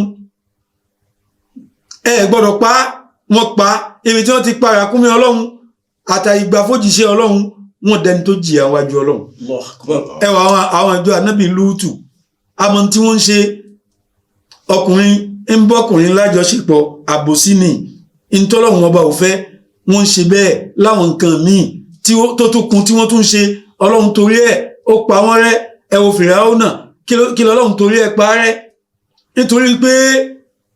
ẹ gbọ́dọ̀ pa wọ́n pa. ibi tí wọ́n ti pa ràkúnmí ọlọ́run àtàìgbà fòjìṣẹ́ ọlọ́run, wọ́n dẹni tó jìyà wájú ọlọ́run. ẹwà àwọn ìjọ ànábì lúùtù, àmọ́ tí wọ́n ń ṣe, ọkùnrin ń bọ́kùnrin lájọṣepọ̀, àbòsí ni ìtọ́lọ́run ọba ò fẹ́. wọ́n ń ṣe bẹ́ẹ̀ láwọn nǹkan míì tó tún kún tí wọ́n tún ṣe. ọlọ́run torí ẹ̀ ó pa wọ́n rẹ́. ẹ wo Fìráúnà, kí lọ́lọ́run torí ẹ̀ pa rẹ́? nítorí pé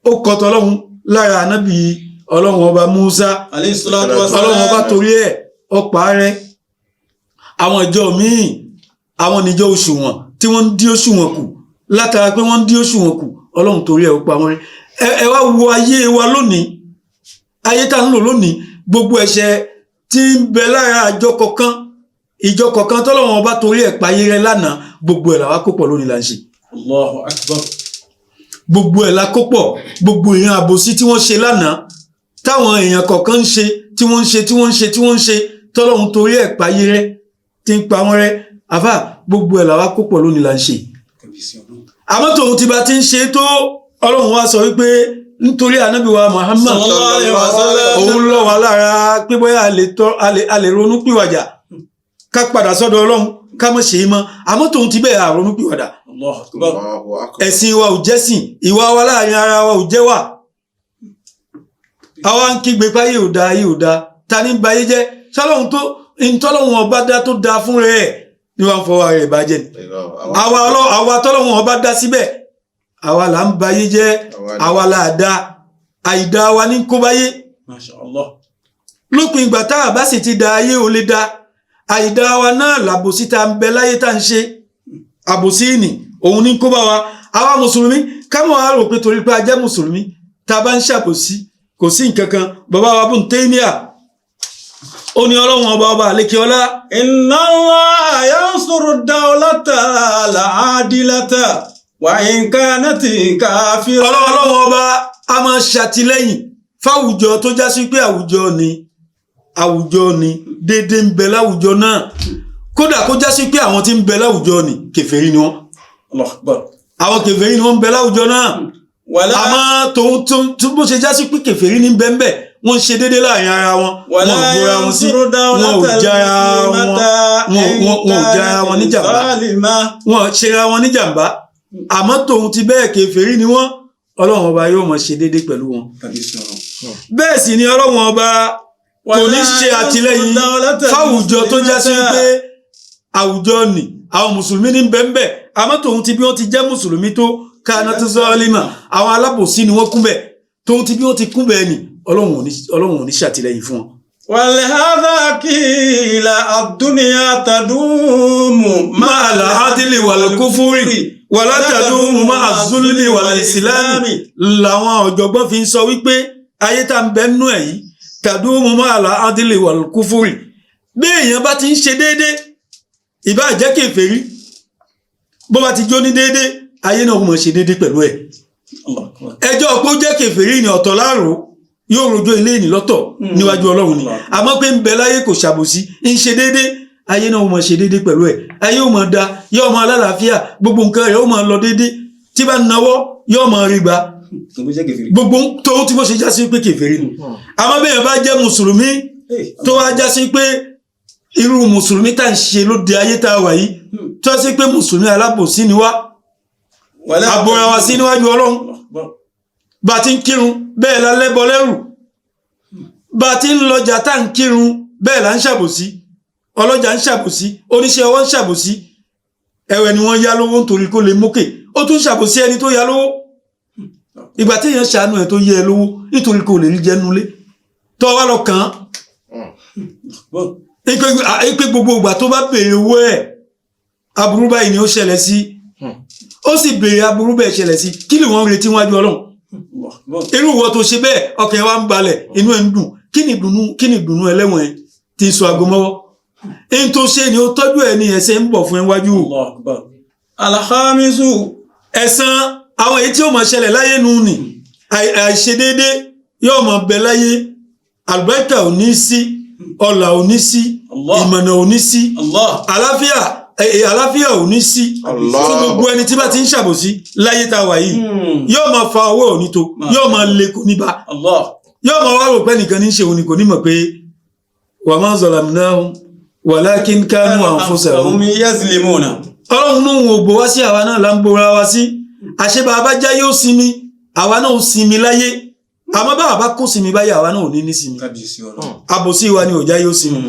ó kọ̀tọ̀ ọlọ́run lára ànábì ọlọ́run ọba Mùsá, ọlọ́run ọba torí ẹ̀ ó pa rẹ́. àwọn ìjọ míì, àwọn níjọ òṣùwọ̀n tí wọ́n ń dí òṣùwọ̀n kù, látara pé wọ́n ń dí òṣùwọ̀n kù, ọlọ́run torí ẹ̀ ó pa wọ́n rẹ́. ẹ wá wo ayé wa lónìí, ayé tá ń lò lónìí, gbogbo ẹ̀ṣẹ̀ tí ń bẹ lára ìjọ kọ̀ọ̀kan tọ́lọ́run ọba torí ẹ̀ payé rẹ́ lánàá, gbogbo ẹ̀ làwa kó pọ̀ lónìí là ń ṣe. Allahu Akbar. gbogbo ẹ̀ la kó pọ̀, gbogbo èèyàn àbòsí tí wọ́n ṣe lánàá, táwọn èèyàn kọ̀ọ̀kan ń ṣe, tí wọ́n ń ṣe tọ́lọ́run torí ẹ̀ payé rẹ́, tí ń pa wọ́n rẹ́. àfà, gbogbo ẹ̀ làwa kó pọ̀ lónìí là ń ṣe. àmọ́ tòun ti bá ti ń ṣe tó, ọlọ́run wá sọ wípé nítorí ànábì wa Muhammad òun lọ wà lára pé bóyá a lè ronú pìwàdà ká padà sọ́dọ̀ ọlọ́run ká mọ̀ ṣe é mọ́. àmọ́ tòun ti bẹ́ẹ̀ àronú pìwàdà. ẹ̀sìn wa ò jẹ́sìn, ìwà wa láàrin ara wa ò jẹ́ wà. àwa ń kígbe pé ayé ò da, ta ní ba ayé jẹ́? sọ́lọ́run tó ìtọ́lọ́run ọba dá tó da fún rẹ̀ ni wọ́n fọwọ́ rẹ̀ bàjẹ́ ni. àwa tọ́lọ́run ọba dá síbẹ̀, àwa là ń ba ayé jẹ́, àwa là dá àìdá wa ní kó báyé. Masha Allah. lópin ìgbà tá a bá sì ti da ayé ò lè da àìdá wa náà, làbòsí tá ń bẹ láyé tá ń ṣe. àbòsí ni òun ní kó bá wa. àwa mùsùlùmí káwọn á rò pé torí pé a jẹ́ mùsùlùmí tá a bá ń ṣàbòsí kò sí nǹkan kan. bàbá wa Ibn Taymiyyah ó ní ọlọ́run ọba àlékè ọlá. Inna Allah yansuru dawlata al-adilata wa in kanati kafira. ọlọ́run ọba a máa ṣàtìlẹ́yìn fáwùjọ tó já sí pé àwùjọ ni déédéé ń bẹ láwùjọ náà, kódà kó já sí pé àwọn tí ń bẹ láwùjọ ni kèfèrí ni wọ́n. àwọn kèfèrí ni wọ́n ń bẹ láwùjọ náà. àmọ́ tòun bó ṣe já sí pé kèfèrí ní bẹ́ẹ̀ wọ́n ṣe déédéé láàrin ara wọn, wọ́n ò gbóra wọn sí, wọn ò jára wọn níjàmbá, wọn ò ṣera wọn níjàmbá. àmọ́ tòun ti bẹ́ẹ̀ kèfèrí ni wọ́n, ọlọ́run ọba yóò máa ṣe déédéé pẹ̀lú wọn. bẹ́ẹ̀ sì ni ọlọ́run ọba kò ní ṣe àtìlẹ́yìn fáwùjọ tó já sí pé àwùjọ ni àwọn mùsùlùmí ní bẹ́ẹ̀, àmọ́ tòun ti bí wọ́n ti jẹ́ mùsùlùmí tó káná tó zọ́ọ́límà, àwọn alábòsí ni wọ́n kún bẹ̀, tóun ti bí wọ́n ti kún bẹ̀ ni ọlọ́run ò ní ṣàtìlẹ́yìn fún wọn. ولهذا قيل الدنيا تدوم مع العدل والكفر ولا تدوم مع الظلم والإسلام. làwọn ọ̀jọ̀gbọ́n fi ń sọ wípé ayé tá ń bẹ nú ẹ̀ yìí tàdúmù مع العدل والكفر. bí èèyàn bá ti ń ṣe déédé, ìbá jẹ́ kèfèrí, bó bá ti jó ní déédé, ayé náà mọ̀ ṣe déédé pẹ̀lú ẹ̀. ẹjọ́ pé ó jẹ́ kèfèrí ni ọ̀tọ̀ láàrò, yóò rojọ́ ilé ìní lọ́tọ̀ níwájú ọlọ́run ni. àmọ́ pé ń bẹ láyé kò ṣàbòsí, ń ṣe déédé, ayé náà mọ̀ ṣe déédé pẹ̀lú ẹ̀. ayé ò mọ̀ da, yóò mọ̀ alálàáfíà, gbogbo nǹkan rẹ̀ ó mọ̀ lọ déédé, tí bá náwó yóò mọ̀ rí gbà, gbogbo tó tí mo ṣe já sí pé kèfèrí ni. àmọ́ bẹ́ẹ̀ bá jẹ́ mùsùlùmí tó wá já sí pé irú mùsùlùmí tá ń ṣe lóde ayé tá a wà yìí, tó sí pé mùsùlùmí alábòsí ni wá, àbòrà wa sí níwájú ọlọ́run. bá ti ń kírun bẹ́ẹ̀ la lẹ́bọ lẹ́rù, bá ti ń lọjà tá ń kírun bẹ́ẹ̀ la ń ṣàbòsí. ọlọ́jà ń ṣàbòsí oníṣẹ́ ọwọ́ ń ṣàbòsí ẹ̀wẹ̀ ni wọ́n yá lówó nítorí kó lè mókè ó tún ṣàbòsí ẹni tó yá lówó ìgbà tí èèyàn ṣàánú ẹ̀ tó yẹ ẹ lówó nítorí kó lè rí jẹ nulẹ̀ tó wá lọ kàn án ipe gbogbo ìgbà tó bá béèrè owó ẹ̀ aburú báyìí ni ó ṣẹlẹ̀ sí ó sì béèrè aburú bẹ́ẹ̀ ṣẹlẹ̀ sí kí ni wọ́n retí wájú Ọlọ́run irú ìwọ tó ṣe bẹ́ẹ̀ ọkàn wa ń balẹ̀ inú ẹ̀ ń dùn kí ni ìdùnnú ẹlẹ́wọ̀n ẹ̀ ti sọ aago mọ́wọ́ ẹni tó ṣe ni ó tọ́jú ẹ̀ ní ẹ̀ṣẹ̀ ń bọ̀ fún ẹ wájú alhamisu ẹ̀san àwọn èyí tí ó máa ṣẹlẹ̀ láyé nù ní àìṣedéédé yóò máa bẹ láyé àlùbáríkà ò ní sí ọlà ò ní sí ìmọ̀nà ò ní sí àlàáfíà ò ní sí fún gbogbo ẹni tí bá ti ń ṣàbòsí láyé tá a wà yìí yóò máa fa owó òní tó yóò máa lé kò níbà yóò máa wá rò pé nìkan ní ṣe òní kò ní mọ̀ pé wa ma zalamnahum walakin kanu anfusahum yazlimuna. Ọlọ́run náà wò gbò wá sí àwa náà là ń gbòra wá sí àṣebà abájá yóò sinmi àwa náà ò sinmi láyé àmọ́ bá àbá kó sinmi báyìí àwa náà ò ní sinmi àbòsí wa ni òjá yóò sinmi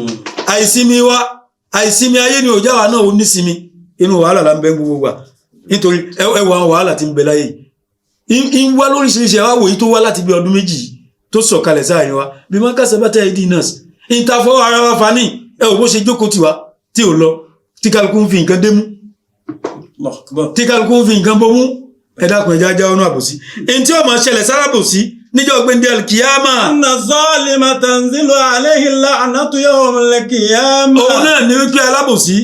àìsinmi ayé ni òjá wa náà ò ní sinmi inú wàhálà là ń bẹ gbogbo wa nítorí ẹwà wàhálà tí ń bẹ láyé ń wá lóríṣiríṣi àwa wòye tó wá láti bí ọdún méjì tó sọ̀kalẹ̀ sáàrin wa bí wọ́n kásẹ̀ bá tẹ́ ìdí nọ́ọ̀sì ìtafọ́ ara wa fani ẹ ò bó ṣe jókòó tiwa tí ò lọ tí kálukú ń fi nǹkan dé mú tí kálukú ń fi nǹkan bó mú ẹ̀dàkùn ẹ̀já já ọ̀nà àbòsí èyí tí ó máa ṣẹlẹ̀ sárábòsí níjọ́ gbẹ̀ndẹ̀ alkiyama. inna zalima tanzilu alayhi la'natu yawmal qiyamah. òun náà ní wípé alábòsí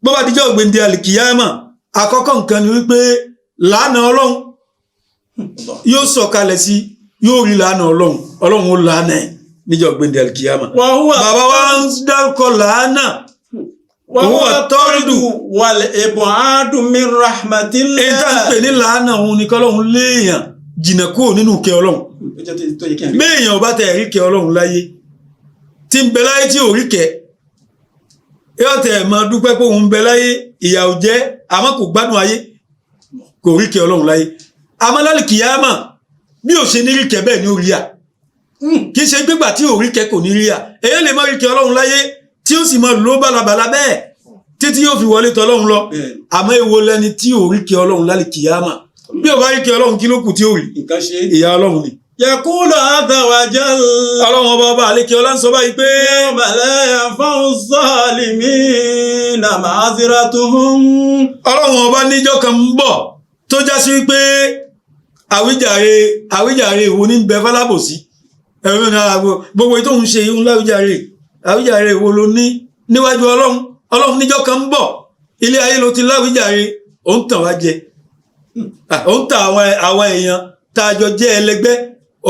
bó bá díjọ́ gbẹ̀ndẹ̀ alkiyama àkọ́kọ́ nǹkan ni wípé làánà Ọlọ́run yóò sọ̀kalẹ̀ sí yóò rí làánà Ọlọ́run ó làánà ẹ̀ níjọ́ gbẹ̀ndẹ̀ alkiyama. bàbá wa ń dárúkọ làánà wàhùwà tọ́rìdù wal ib'adu min rahmatillah. èyí tá ń pè ní làánà òun ni kọ́lọ́run léèyàn jìnà kúrò nínú kẹ́ Ọlọ́run béèyàn bá tẹ̀ rí kẹ́ Ọlọ́run láyé tí ń bẹ láyé tí ò rí kẹ́ yóò tẹ̀ máa dúpẹ́ pé òun ń bẹ láyé ìyà ò jẹ́ àmọ́ kò gbádùn ayé kò rí kẹ́ Ọlọ́run láyé àmọ́ lálùkìyámà bí ò ṣe ní rí kẹ́ bẹ́ẹ̀ ni ó rí à kì í ṣe gbígbà tí ò rí kẹ́ kò ní rí à èyí lè má rí kẹ́ Ọlọ́run láyé tí ó sì máa lò bálabàla bẹ́ẹ̀ títí yóò fi wọlé tọ́lọ́run lọ àmọ́ èwo lẹni tí ò rí kẹ́ Ọlọ́run lálùkìyámà bí ò bá rí kẹ́ Ọlọ́run kí ló kù tí ó rí ìyà Ọlọ́run ni. Yaqulu hadha wa jalla. Ọlọ́run ọba àlékè ọlá ń sọ báyìí pé yawma la yanfa'u zalimina ma'ziratuhum. Ọlọ́run ọba níjọ́ kan ń bọ̀ tó já sí wípé àwíjàre ìwo ní bẹ fálábòsí ẹ̀rọ náà gbogbo tó ń ṣe ìhun àwíjàre ìwo ló ní níwájú Ọlọ́run níjọ́ kan ń bọ̀ ilé ayé ló ti láwíjàre òun tàn wá jẹ òun tàn àwọn èèyàn tá a jọ jẹ́ ẹlẹgbẹ́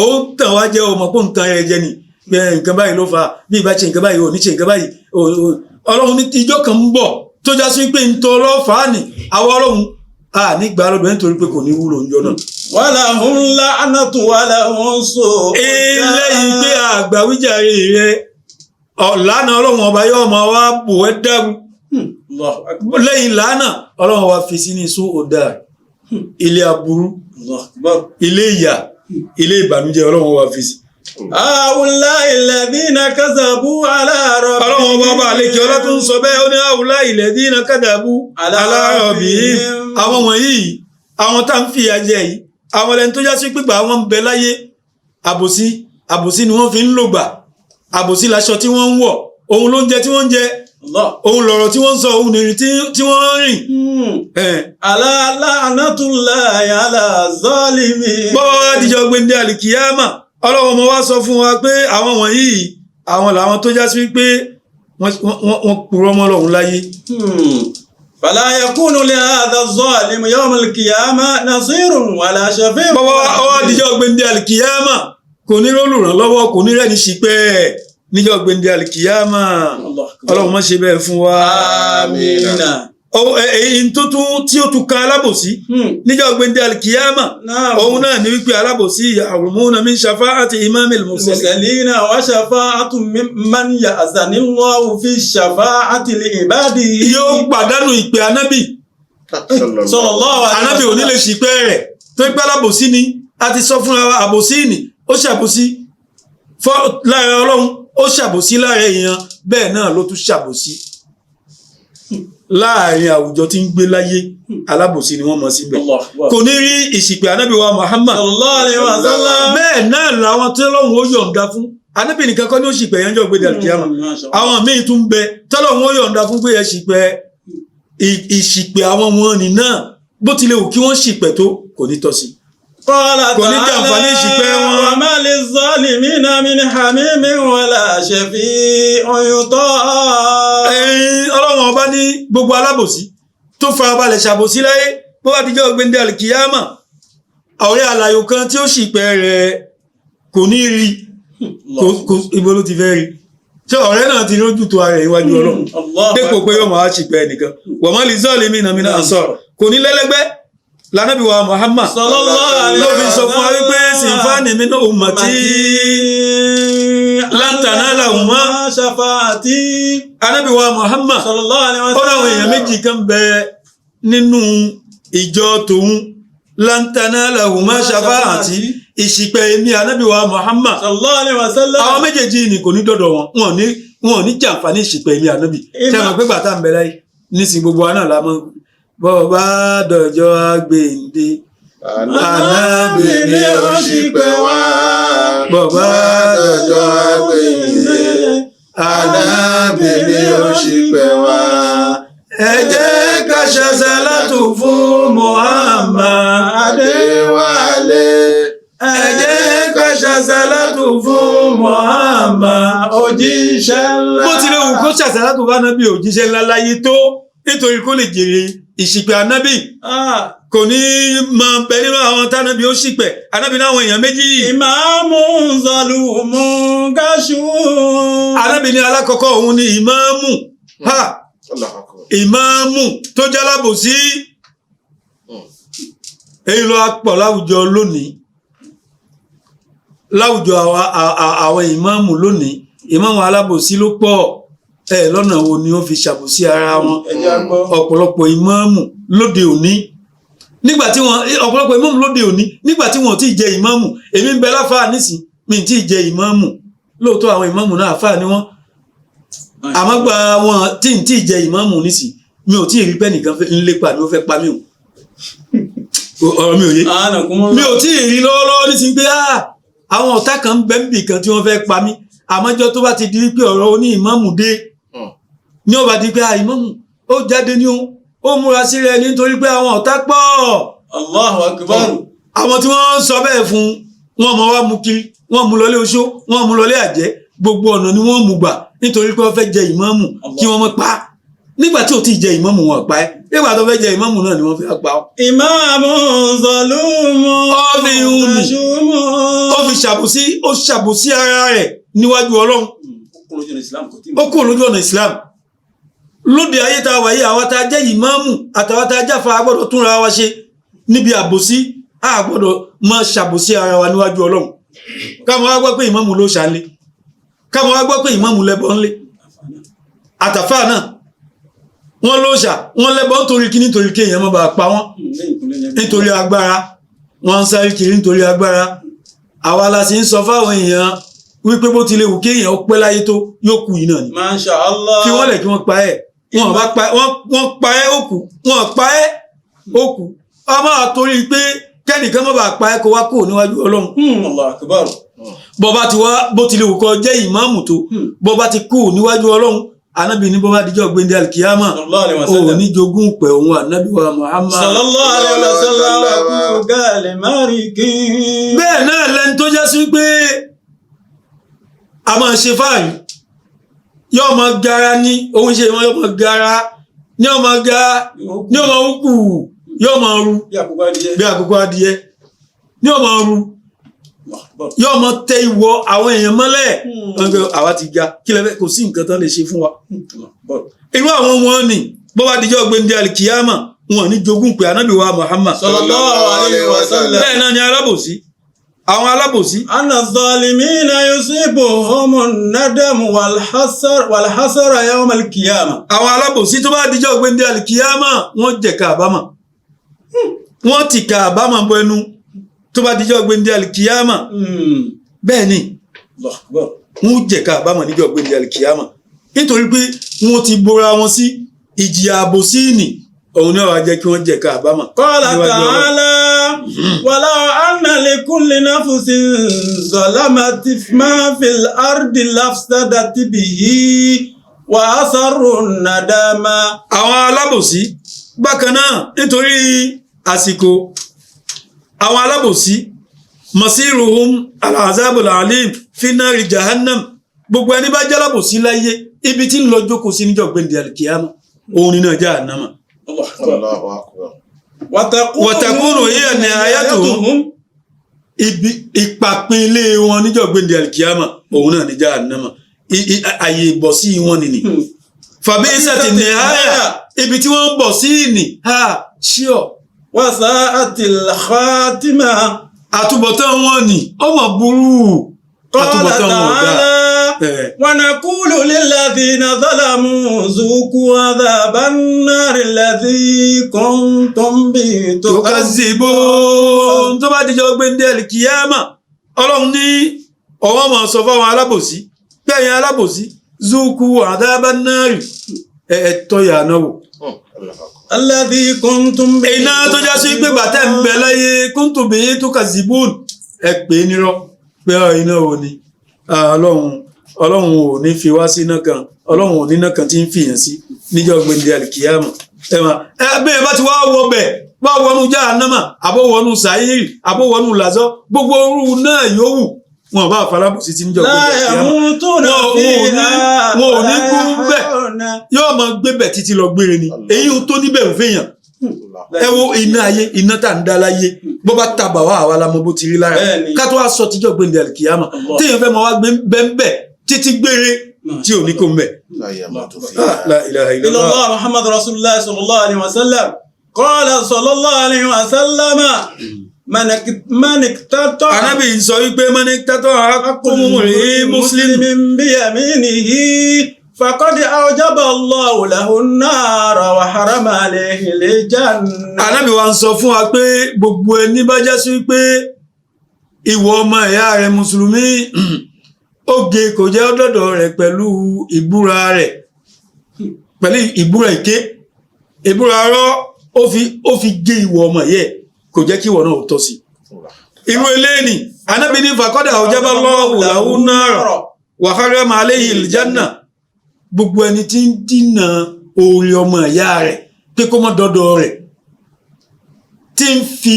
òun tàn wá jẹ ọmọ pé òun tàn ẹ jẹ ni nǹkan báyìí ló fà bí ìbá ṣe nǹkan báyìí ò ní ṣe nǹkan báyìí Ọlọ́run ní ìjọ́ kan ń bọ̀ tó já sí pé ń tọ́ ọlọ́fàá nì àwọn Ọlọ́run nígbà lọ́dọ̀ nítorí pé kò ní wúlò ń jọ náà. walahum la'natu walahum su'ud. eléyìí pé àgbàwíjàre rẹ lánà Ọlọ́run ọba yóò máa wá bò ẹ́ dẹ́rù lẹ́yìn lánà Ọlọ́run wa fi sí ní su'ud ilé aburú ilé ìyà ilé ìbànújẹ́ Ọlọ́run wa fi sí. Àwùláì alladhina kazabu ala rabbihim. Ọlọ́run ọba àlekè ọlá tó ń sọ bẹ́ẹ̀ ó ní àwùláì alladhina kazabu ala rabbihim. Àwọn wọ̀nyí àwọn tá ń fìyà jẹ yìí àwọn ẹni tó já sí pípa àwọn ń bẹ láyé àbòsí ni wọ́n fi ń lògbà àbòsí laṣọ tí wọ́n ń wọ̀ òun ló ń jẹ tí wọ́n ń jẹ òun lọ̀rọ̀ tí wọ́n ń sọ òun nìrìn tí wọ́n ń rìn. Ala la'natullahi ala zalimin. bọ́wọ́ adìjọ gbẹ̀ndé àlìkìyàmà Ọlọ́run ọmọ wa sọ fún wa pé àwọn wọ̀nyí àwọn làwọn tó já sí pé wọ́n purọ́ mọ́ Ọlọ́run láyé. Fala yakunu li hadha az-zalim yawm al-qiyamah nasirun wala shafi'. bọ́wọ́ adìjọ gbẹ̀ndé àlìkìyàmà kò ní rólùrànlọ́wọ́ kò ní rẹ́ni ṣìpẹ̀ níjọ́ gbẹ̀ndé àlìkìyàmà Ọlọ́run má ṣe bẹ́ẹ̀ fún wa. Àmín. èyí tí ó tún kan alábòsí níjọ́ gbẹ̀ndé alkiyama òun náà ní wípé alábòsí ya'rumuna min shafa'ati imamil mursalin wa shafa'atu man ya'zanillahu fi shafa'ati li ibadihi. yóò pàdánù ìpè anábì sallallahu alaihi wasallam. anábì ò ní lè ṣìpẹ̀ rẹ̀ tó ń pẹ́ alábòsí ni a ti sọ fún wa àbòsí ni ó ṣàbòsí láàrin Ọlọ́run ó ṣàbòsí láàrin èèyàn bẹ́ẹ̀ náà ló tún ṣàbòsí láàrin àwùjọ tí ń gbé láyé alábòsí ni wọ́n mọ̀ síbẹ̀ kò ní rí ìṣìpẹ̀ ànábì wa Muhammad sallallahu alaihi wasallam. bẹ́ẹ̀ náà làwọn tí Ọlọ́run ó yọ̀ǹda fún ànábì nìkan kọ́ ní ó ṣìpẹ̀ yẹn jọ gbé dàlùkìyàmà àwọn míì tún bẹ tọ́lọ́run ó yọ̀ǹda fún pé ẹ ṣìpẹ̀ ìṣìpẹ̀ àwọn wọn ni náà bó tilẹ̀ wù kí wọ́n ṣìpẹ̀ tó kò ní tọ́ sí kò ní jàǹfààní ìṣìpẹ̀ wọn. wa ma lizzalimina min hamimin wala shafi'un yuta'. Ọlọ́run ọba ní gbogbo alábòsí tó farabalẹ̀ ṣàbòsí láyé bó bá ti jẹ́ ògbéǹde àlìkìyàmà ọ̀rẹ́ àlàyò kan tí ó ṣìpẹ̀ rẹ̀ kò ní rí ibo ló ti fẹ́ rí ṣé ọ̀rẹ́ náà ti rójú tó ara ìwájú Ọlọ́run dépò pé yóò máa ṣìpẹ̀ ẹnìkan wa ma lizzalimina min ansar kò ní lẹ́lẹ́gbẹ́ lànàbí wa Muhammad ló fi sọ fún wa wípé sinfani min ummati lan tanalahuma shafa'ati. ànábì wa Muhammad ó láwọn èèyàn méjì kan bẹ nínú ìjọ tòun lan tanalahuma shafa'ati ìṣìpẹ̀ èmi ànábì wa Muhammad àwọn méjèèjì ni kò ní dọ̀dọ̀ wọn ò ní jàǹfààní ìṣìpẹ̀ èmi ànábì ṣẹ́wọ̀n pé gbàtà ń bẹ láyé nísìn gbogbo wa náà la mọ́ bọ́ọ̀bá dọ̀jọ́ àgbèǹde ànábì ni ó ṣìpẹ̀ wá bọ́ọ̀bá dọ̀jọ́ àgbèǹde ànábì ni ó ṣìpẹ̀ wá. Ẹ jẹ́ ká ṣe sàlátù fún Muhammad Adéwálé. Ẹ jẹ́ ká ṣe sàlátù fún Muhammad òjíṣẹ́ ńlá. Bó tilẹ̀ wù kó ṣe sàlátù bá nábì òjíṣẹ́ ńlá láyé tó nítorí kó lè jèrè ìṣìpẹ̀ ànábì kò ní máa bẹ nínú àwọn tánábì ó ṣìpẹ̀ ànábì náà àwọn èèyàn méjì. ìmáàmù zalimu gáṣù. ànábì ní alákọ̀ọ́kọ́ òun ni ìmáàmù ìmáàmù tó jẹ́ alábòsí èyí ló pọ̀ láwùjọ lónìí láwùjọ àwọn ìmáàmù lónìí ìmáàmù alábòsí ló pọ̀ lọ́nà wo ni ó fi ṣàbòsí ara wọn ọ̀pọ̀lọpọ̀ ìmáàmù lóde òní nígbàtí wọn ti jẹ ìmáàmù èmi ń bẹ láfáà nísìn mi ti jẹ ìmáàmù lóòótọ́ àwọn ìmáàmù náà àfáà ni wọ́n àmọ́ gba wọn tí n tí jẹ ìmáàmù nísìn mi ò tí ì rí pẹ́ nìkan ń lépa mi ó fẹ́ pa mí o ọ̀rọ̀ mi ò yé mi ò tí ì rí lọ́wọ́lọ́wọ́ nísìn pé àwọn ọ̀tá kan ń bẹ níbì kan tí wọ́n fẹ́ pa mí àmọ́jọ́ tó bá ti di pé ọ̀rọ̀ oní ìmáàmù dé ní ó bá di pé ìmáàmù ó jáde ní ó múra sí rẹ̀ nítorí pé àwọn ọ̀tá pọ̀. Allahu akbar. àwọn tí wọ́n sọ bẹ́ẹ̀ fún wọn mọ̀ wá mú kiri wọ́n mú lọlé oṣó wọ́n mú lọlé àjẹ́ gbogbo ọ̀nà ni wọ́n mú gbà nítorí pé wọ́n fẹ́ jẹ ìmáàmù kí wọ́n mọ̀ pa nígbà tí ò tí ì jẹ ìmáàmù wọn pa ẹ́ nígbà tó fẹ́ jẹ ìmáàmù náà ni wọ́n fẹ́ pa ọ́. ìmáàmù zalimu ó fi ṣàbòsí ara rẹ̀ níwájú Ọlọ́run ó kúrò lójú ọ̀nà Islam lóde ayé tá a wà yìí àwa tá a jẹ́ ìmáàmù àtàwa tá a jáfa a gbọ́dọ̀ túnra wa ṣe níbi àbòsí a gbọ́dọ̀ máa ṣàbòsí ara wa níwájú Ọlọ́run káwọn wá gbọ́ pé ìmáàmù ló ṣàlẹ̀ káwọn wá gbọ́ pé ìmáàmù lẹ́bọ̀ ńlẹ̀ àtàfà náà wọ́n ló ṣà wọ́n lẹ́bọ̀ nítorí kí nítorí kí èèyàn má bàa pa wọ́n nítorí agbára wọ́n ń sáré kiri nítorí agbára àwa la sì ń sọ fáwọn èèyàn wípé bó tilẹ̀ wù kí èèyàn ó pẹ́ láyé tó yóò kú yìí náà ni. Masha Allah. kí wọ́n lẹ̀ kí wọ́n pa ẹ́ wọ́n pa ẹ́ òkú wọ́n pa ẹ́ òkú a máa torí pé kẹ́nìkan má bàa pa ẹ́ kó wá kó níwájú Ọlọ́run. Allahu akbar. bọ́ba ti wá bó tilẹ̀ wù kó jẹ́ ìmáàmù tó bọ́ba ti kú níwájú Ọlọ́run ànábì ní bọ́ba díjọ́ gbẹ̀ndé alikiyama ò ní jogún pẹ̀ òun ànábì wa Muhammad. sallallahu alaihi wasallam gàlẹ̀ márìkì. bẹ́ẹ̀ náà lẹni tó jẹ́ sí pé a máa ṣe fáàrí yóò máa gara ní òun ṣe yóò máa gara ní ọmọ ga ní ọmọ ukù yóò máa ru bí àkókò adìyẹ ní ọmọ ru yóò máa tẹ ìwọ àwọn èèyàn mọ́lẹ̀ àwa ti ga kí lẹ́fẹ́ kò sí nǹkan tán lè ṣe fún wa irú àwọn wọn ni bó bá dijọ́ gbẹ̀ndé alikiyama wọn ní jogún pé anábì wa Muhammad sallallahu alaihi wasallam bẹ́ẹ̀ náà ni alábòsí àwọn alábòsí. anna zalimina yusibuhumun nadamu walhasara yawm alkiyama. àwọn alábòsí tó bá dijọ́ gbẹ̀ndé alikiyama wọ́n jẹ kábàámọ̀ wọ́n ti kábàámọ̀ bọ ẹnu tó bá dijọ́ gbẹ̀ndé alikiyama bẹ́ẹ̀ ni wọ́n jẹ kábàámọ̀ níjọ́ gbẹ̀ndé alikiyama nítorí pé wọ́n ti bora wọn sí ìjìyà àbòsí ni òun náà wàá jẹ́ kí wọ́n jẹ̀ka àbámọ̀. Qala ta'ala walau anna likulli nafsin zalamat ma fil ardi lafsadat bihi wa asarru nadama. àwọn alábòsí bákan náà nítorí àsìkò àwọn alábòsí masiruhum al-azabul alim fi nari jahannam gbogbo ẹni bá jẹ́ alábòsí láyé ibi tí ń lọ jókòó sí níjọ́ gbẹ̀ndẹ̀ alikiyama òun nínú jahannama. Allahu akbar. wàtàkùnù hiya nihayatuhum ibi ìpàpínlé wọn níjọ́ gbẹ̀ndẹ̀ alikiyama òun náà ní jahannama àyè ìbọ̀sí wọn nìní. fàbí isati nihaya ibi tí wọ́n ń bọ̀ sí ní ṣíọ̀. wa sa'atil khatima. àtúbọ̀tán wọn ni ọmọ burú àtúbọ̀tán wọn dá. wa naqulu lilladhina zalamu zuqu adhaban nari alladhi kuntum bihi tukazzibun. tó bá dijọ́ gbẹ̀ndẹ̀ alikiyama ọlọ́run ní ọwọ́ máa sọ fáwọn alábòsí pẹ̀yìn alábòsí zuqu adhaban nari ẹ̀ẹ́tọ́ yà náà wò. alladhi kuntum bihi. iná tó já sí pé bàtẹ́ ń bẹ láyé kuntum bihi tukazzibun ẹ pè é nírọ́ pé iná ò ní ọlọ́run ò ní fi wá sí iná kan ọlọ́run ò ní iná kan tí ń fìyàn sí níjọ́ gbẹ̀ndẹ̀ alikiyama bẹ́ẹ̀ bá ti wá wọ bẹ̀ wá wọnú jahannama àbó wọnú sàírì àbó wọnú làzọ́ gbogbo orú náà yòówù wọn bá falábòsí tí níjọ́ gbẹ̀ndẹ̀ alikiyama wọn ò ní kú bẹ́ẹ̀ yóò máa gbé bẹ̀ títí lọ gbére ni èyí tó níbẹ̀ ń fèèyàn. ẹ wo iná ayé iná tá à ń dá láyé bó bá tàbà wá àwa la mọ bó ti rí lára ká tó wá sọ tíjọ́ gbẹ̀ndẹ̀ alikiyama téèyàn fẹ́ máa wá bẹ́ẹ̀ títí gbére tí ò ní kó mbẹ. la ilaha illallah muhammadu rasulullah sallallahu alaihi wasallam qala sallallahu alaihi wasallam maniktato. anabi sọ wípé maniktato akọmọmọrin muslimin biyaminihi faqad awjaba Allahu lahu an-nara wa harama alayhi al-jannah. anabi wa ń sọ fún wa pé gbogbo ẹni bá já sí wípé ìwọ ọmọ ìyá rẹ̀ mùsùlùmí oge kò jẹ́ ọdọ́dọ̀ rẹ̀ pẹ̀lú ìbúra rẹ̀ pẹ̀lú ìbúra ìké ìbúra rọ́ ó fi gé ìwọ ọmọ yẹ kò jẹ́ kí ìwọ náà tọ́ sí. irú eléyìí anábì ní faqad awjaba Allahu lahu an-nara wa harama alayhi al-jannah gbogbo ẹni tí ń dínà oore ọmọ ìyá rẹ̀ pé kó mọ́ dọ́dọ̀ rẹ̀ tí ń fi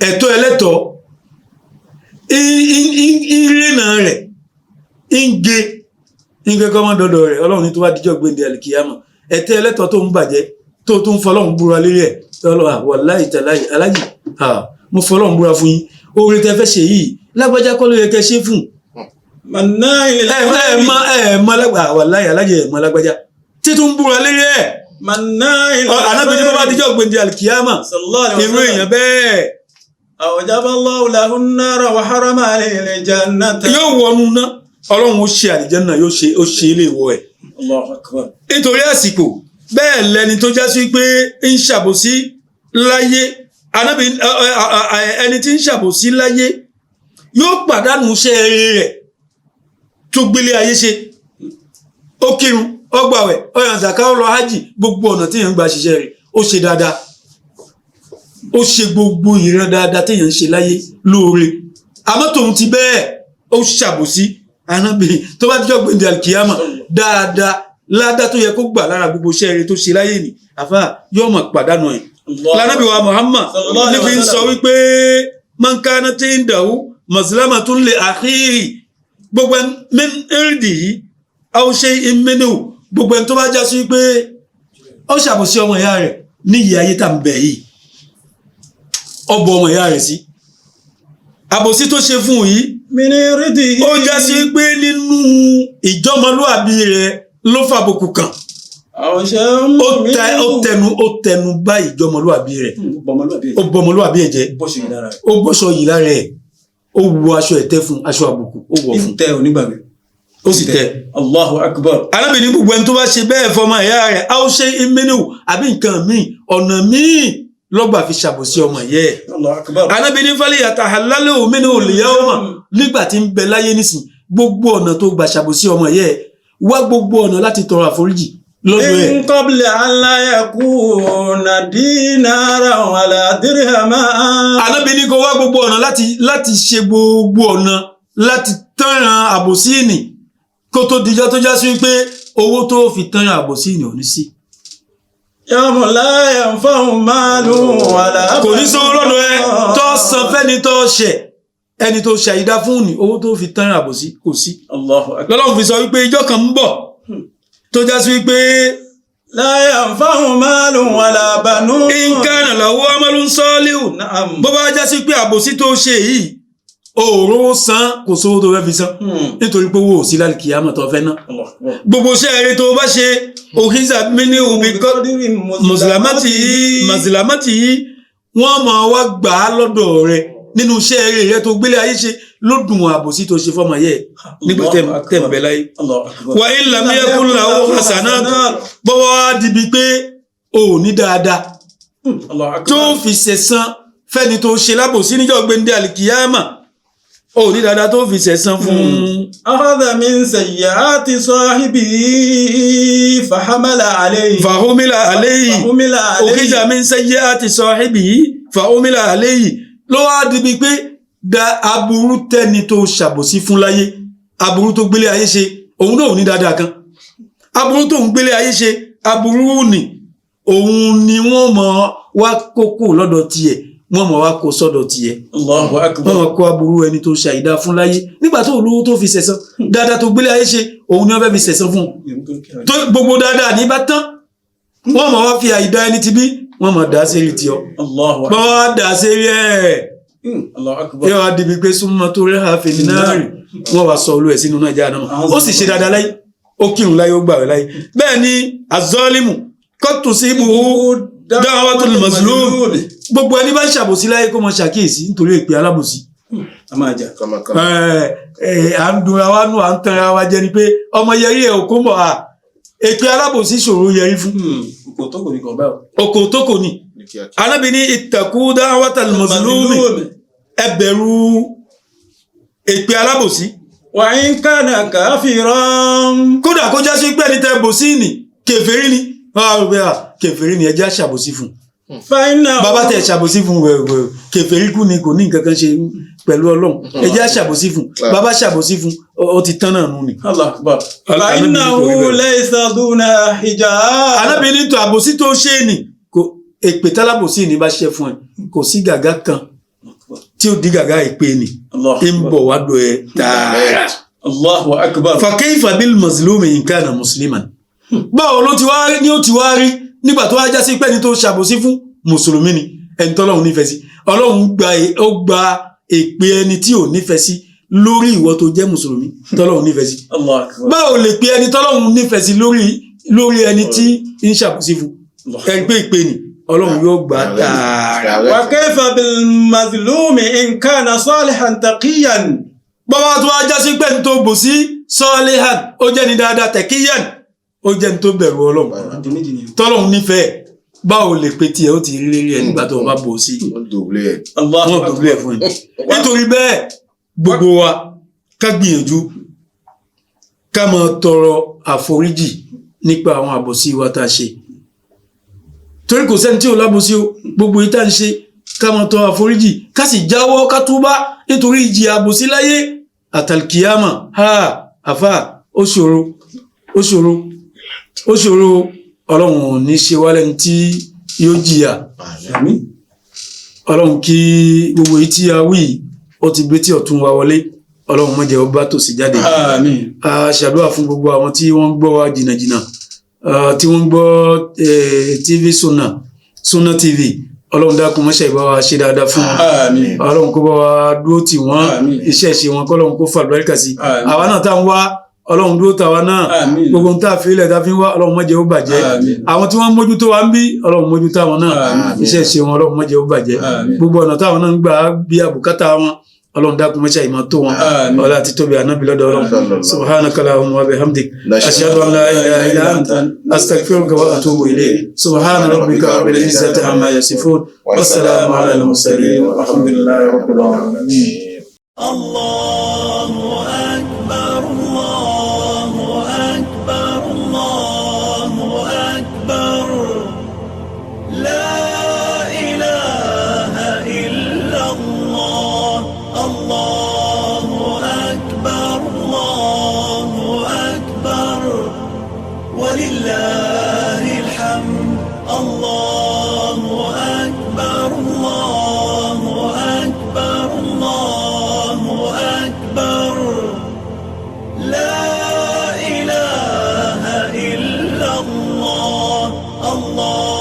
ẹ̀tọ́ ẹlẹ́tọ̀ọ́ ìrìnà rẹ̀ ń gé kọ́mọ́ dọ́dọ̀ rẹ̀ ọlọ́run ní tó bá díjọ́ gbẹ̀ndẹ̀ alikiyama ẹ̀tẹ́ ẹlẹ́tọ̀ tó ń bàjẹ́ tó tún fọlọ́run búra lérí ẹ̀ wallahi tallahi aláyì mo fọlọ́run búra fún yín oore tẹ́ fẹ́ ṣe yìí lágbájá kọ́ ló yẹ kẹ́ ṣe fún wallahi aláyì ẹ̀ mọ́ lágbájá tí tún búra lérí ẹ̀ anábìíní bá díjọ́ gbẹ̀ndẹ̀ alikiyama irú èèyàn bẹ́ẹ̀ awjaba Allahu lahu an-nara wa harama alayhi al-jannata. yóò wọnú ná ọlọ́run ó ṣe àlìjẹ́nà ó ṣe ilé ìwọ ẹ̀. Allahu akbar. nítorí àsìkò bẹ́ẹ̀ lẹni tó já sí pé ń ṣàbòsí láyé ẹni tí ń ṣàbòsí láyé yóò pàdánù iṣẹ́ rẹ̀ tó gbélé ayé ṣe ó kírun ó gbàwẹ̀ ó yan zaka ó lọ hajj gbogbo ọ̀nà tí èèyàn ń gbà ṣiṣẹ́ rẹ̀ ó ṣe dáadáa ó ṣe gbogbo ìran dáadáa téèyàn ń ṣe láyé lóore àmọ́ tòun ti bẹ́ẹ̀ ó ṣàbòsí anábìrin tó bá dijọ́ gbẹ̀ndẹ̀ alikiyama dáadáa ládá tó yẹ kó gbà lára gbogbo iṣẹ́ rẹ̀ tó ṣe láyé ni àfà yóò mọ̀ pàdánù ẹ̀. lánàbí wa Muhammad níbi ń sọ wípé man kanat indahu mazlamatun li akhihi gbogbo min irdihi aw shay'in minhu gbogbo ẹni tó bá já sí wípé ó ṣàbòsí ọmọ ìyá rẹ̀ ní ìyá ayé tá ń bẹ̀ yìí ọbọ ọmọ ìyá rẹ̀ sí àbòsí tó ṣe fún yìí ó já sí pé nínú ìjọmọlúàbí rẹ̀ ló fàbùkù kàn ó tẹnu bá ìjọmọlúàbí rẹ̀ ó bọmọlúàbí ẹ̀ jẹ́ ó bọ́ṣọ yìí lára ẹ̀ ó wọ aṣọ ẹ̀tẹ́ fún aṣọ àbùkù ó wọ̀ fún ó sì tẹ. Allahu akbar. alábìnrin gbogbo ẹni tó bá ṣe bẹ́ẹ̀ fọmọ ìyá rẹ̀ a ó ṣe ìmínú àbí nǹkan míì ọ̀nà míì lọ́gbà fi ṣàbòsí ọmọ yẹ ẹ̀. anábìíní fẹ́lẹ́ yàtọ̀ àhàlálẹ́ òmìnira òlìyá ọmọ nígbà tí ń bẹ láyé nísìn gbogbo ọ̀nà tó gbà ṣàbòsí ọmọ yẹ ẹ̀ wá gbogbo ọ̀nà láti tọrọ àforíjì lọ́dọ̀ ẹ̀. min qabli an la yakuna dinaran wala dirhama. Ànábì ní kó wá gbogbo ọ̀nà láti ṣe gbogbo ọ̀nà láti tánràn àbòsí ìní kó tó dijọ́ tó já sí wípé owó tó fi tánràn àbòsí ìní ò ní sí. yawma la yanfa'u malun wala banun. kò ní sọ́wọ́ lọ́dọ̀ ẹ tó san fẹ́ni tó ṣẹ̀ ẹni tó ṣàyídá fún ní owó tó fi tánràn àbòsí kò sí. Allahu akbar. lọ́lọ́run fi sọ wípé ìjọ́ kan ń bọ̀ tó já sí wípé la yanfa'u malun wala banun. in kana lahu amalun salihun. Na'am. bó bá já sí pé àbòsí tó ṣe yìí òòrùn san kò sówó tó fẹ́ fi san nítorí pé owó ò sí lálùkìyámà tó fẹ́ ná. gbogbo iṣẹ́ eré tó bá ṣe òhìnsà mini omi màsìlámàtì yìí wọ́n máa wá gbà á lọ́dọ̀ rẹ̀ nínú iṣẹ́ eré rẹ̀ tó gbélé ayé ṣe lódùn àbòsí tó ṣe fọ́mọ yẹ nígbà tẹ̀ ń bẹ láyé. wà á ilà mi ẹkún làwọn hasanat bọ́wọ́ á dibi pé ò ní dáadáa tó fi ṣẹ̀san fẹ́ni tó ṣe lábòsí níjọ́ gbẹ̀ndé àlìkìyámà ó ní dáadáa tó fi ṣẹ̀san fún. akhadha min sayyi'ati sahibihi fahumila alayhi ukhidha min sayyi'ati sahibihi fahumila alayhi ló wá dibi pé da aburú tẹ́ni tó ṣàbòsí fún láyé aburú tó gbélé ayé ṣe òun náà ò ní dáadáa kan aburú tó ń gbélé ayé ṣe aburú ni òun ni wọ́n mọ̀ wá kókó lọ́dọ̀ tiẹ̀ wọ́n mọ̀ wá kó sọ́dọ̀ tiẹ̀. Allahu akbar. wọ́n mọ̀ kó aburú ẹni tó ṣàìdá fún láyé nígbà tó olówó tó fi ṣẹ̀san dáadáa tó gbélé ayé ṣe òun ni wọ́n fẹ́ fi ṣẹ̀san fún tó gbogbo dáadáa ní bá tán wọ́n mọ̀ wá fi àìdá ẹni ti bí wọ́n mọ̀ dá sérí tí ọ bọ́ wá dá sérí ẹ̀ yóò wá dìbí pé súnmọ́ tó rẹ́ àfẹ́ ní náírì wọ́n wá sọ olú ẹ̀ sínú náà jáà náà ó sì ṣe dáadáa láyé ó kírun láyé ó gbààwẹ̀ láyé bẹ́ẹ̀ ni azọ́límù kọ́tù sí ibùhú da'watul mazlum gbogbo ẹni bá ń ṣàbòsí láyé kó mọ ṣàkíyèsí nítorí èpè alábòsí. à ń dunra wa nù à ń tanra wa jẹ ni pé ọmọ yẹrí ẹ òkú mọ èpè alábòsí ṣòro yẹrí fún. òkò tó kò ní. Ànábì ní ittaqu da'watal mazlum ẹ bẹ̀rù èpè alábòsí. wa in kana kafiran. kódà kó já sí pé ẹni tẹ bòsí ni kèfèrí ni kèfèrí ni ẹjẹ́ ṣàbòsí fún bàbá tẹ̀ ṣàbòsí fún kèfèrí kú ni kò ní nǹkan kan ṣe pẹ̀lú Ọlọ́run ẹjẹ́ ṣàbòsí fún bàbá ṣàbòsí fún ó ti tán náà nù ni. innahu laysa duna hijab. Ànábì ní tó àbòsí tó ṣe ni èpè tálábòsí ni bá ṣe fún ẹ kò sí gàgá kan tí ó di gàgá èpè ni ń bọ̀ wá do ẹ tààrà. Allahu akbar. fa kayfa bil mazlumi in kana musliman. báwo ló ti wá rí ní ó ti wá rí nígbà tó wá já sí pẹ́ni tó ṣàbòsí fún mùsùlùmí ni ẹni tọ́lọ́run nífẹ̀ẹ́ sí Ọlọ́run ó gba èpè ẹni tí ò nífẹ̀ẹ́ sí lórí ìwọ tó jẹ́ mùsùlùmí tọ́lọ́run nífẹ̀ẹ́ sí. báwo lè pe ẹni tọ́lọ́run nífẹ̀ẹ́ sí lórí ẹni tí ń ṣàbòsí fún ẹni pé ìpè ni Ọlọ́run yóò gbà tààrà. wa kayfa bil mazlumi in kana salihan taqiyan. bàbá tó wá já sí pẹ́ni tó bòsí salihan ó jẹ́ ni dáadáa taqiyan ó jẹ́ ní tó bẹ̀rù Ọlọ́run tọ́lọ́run nífẹ̀ẹ́ báwo lè pe tí ẹ ó ti rí lérí ẹ nígbà tó bá bò sí wọ́n dòbílé ẹ̀ fún ẹ nítorí bẹ́ẹ̀ gbogbo wa ká gbìyànjú ká máa tọrọ àforíjì nípa àwọn àbòsí wa tá a ṣe torí kò sẹ́ni tí ò lábòsí o gbogbo yìí tá a ń ṣe ká máa tọrọ àforíjì ká sì jáwọ́ ká túbá nítorí ìjì àbòsí láyé àtàlkìyàmà àfà ó ṣòro Ọlọ́run ní ṣe wá lẹ́ni tí yóò jìyà Ọlọ́run kí gbogbo èyí tí a wí ó ti gbé tí ọ̀tún wa wọlé Ọlọ́run má jẹ́ ó bá tòsí jáde a ṣàdúrà fún gbogbo àwọn tí wọ́n ń gbọ́ wa jìnnàjìnnà tí wọ́n ń gbọ́ TV Sunna TV Ọlọ́run dákun mọ́ṣẹ́ ìbá wa ṣe dáadáa fún wọn Ọlọ́run kó bá wa dúró tì wọ́n iṣẹ́ ṣe wọn kọ́lọ́run kó fà lùbáríkà sí àwa náà tá ń wá Ọlọ́run dúró tàwa náà gbogbo tá a fi ilẹ̀ tá a fi ń wá Ọlọ́run má jẹ́ ó bàjẹ́ àwọn tí wọ́n mójútó wa ń bí Ọlọ́run mójútó àwọn náà iṣẹ́ ṣe wọn Ọlọ́run má jẹ́ ó bàjẹ́ gbogbo ọ̀nà táwọn náà ń gbà bí àbùkátà wọn Ọlọ́run dákun mọ́ṣẹ́ ìmọ̀ tó wọn ọlá àti tóbi ànábì lọ́dọ̀ Ọlọ́run subhanaka allahumma wa bihamdik ashhadu an la ilaha illa anta astaghfiruka wa atubu ilayk subhana rabbika rabbil izzati amma yasifun wassalamu ala al mursalin walhamdulillahi rabbil alamin. Allahu akbar Allahu akbar. ولله الحمد الله أكبر الله أكبر الله أكبر لا إله إلا الله الله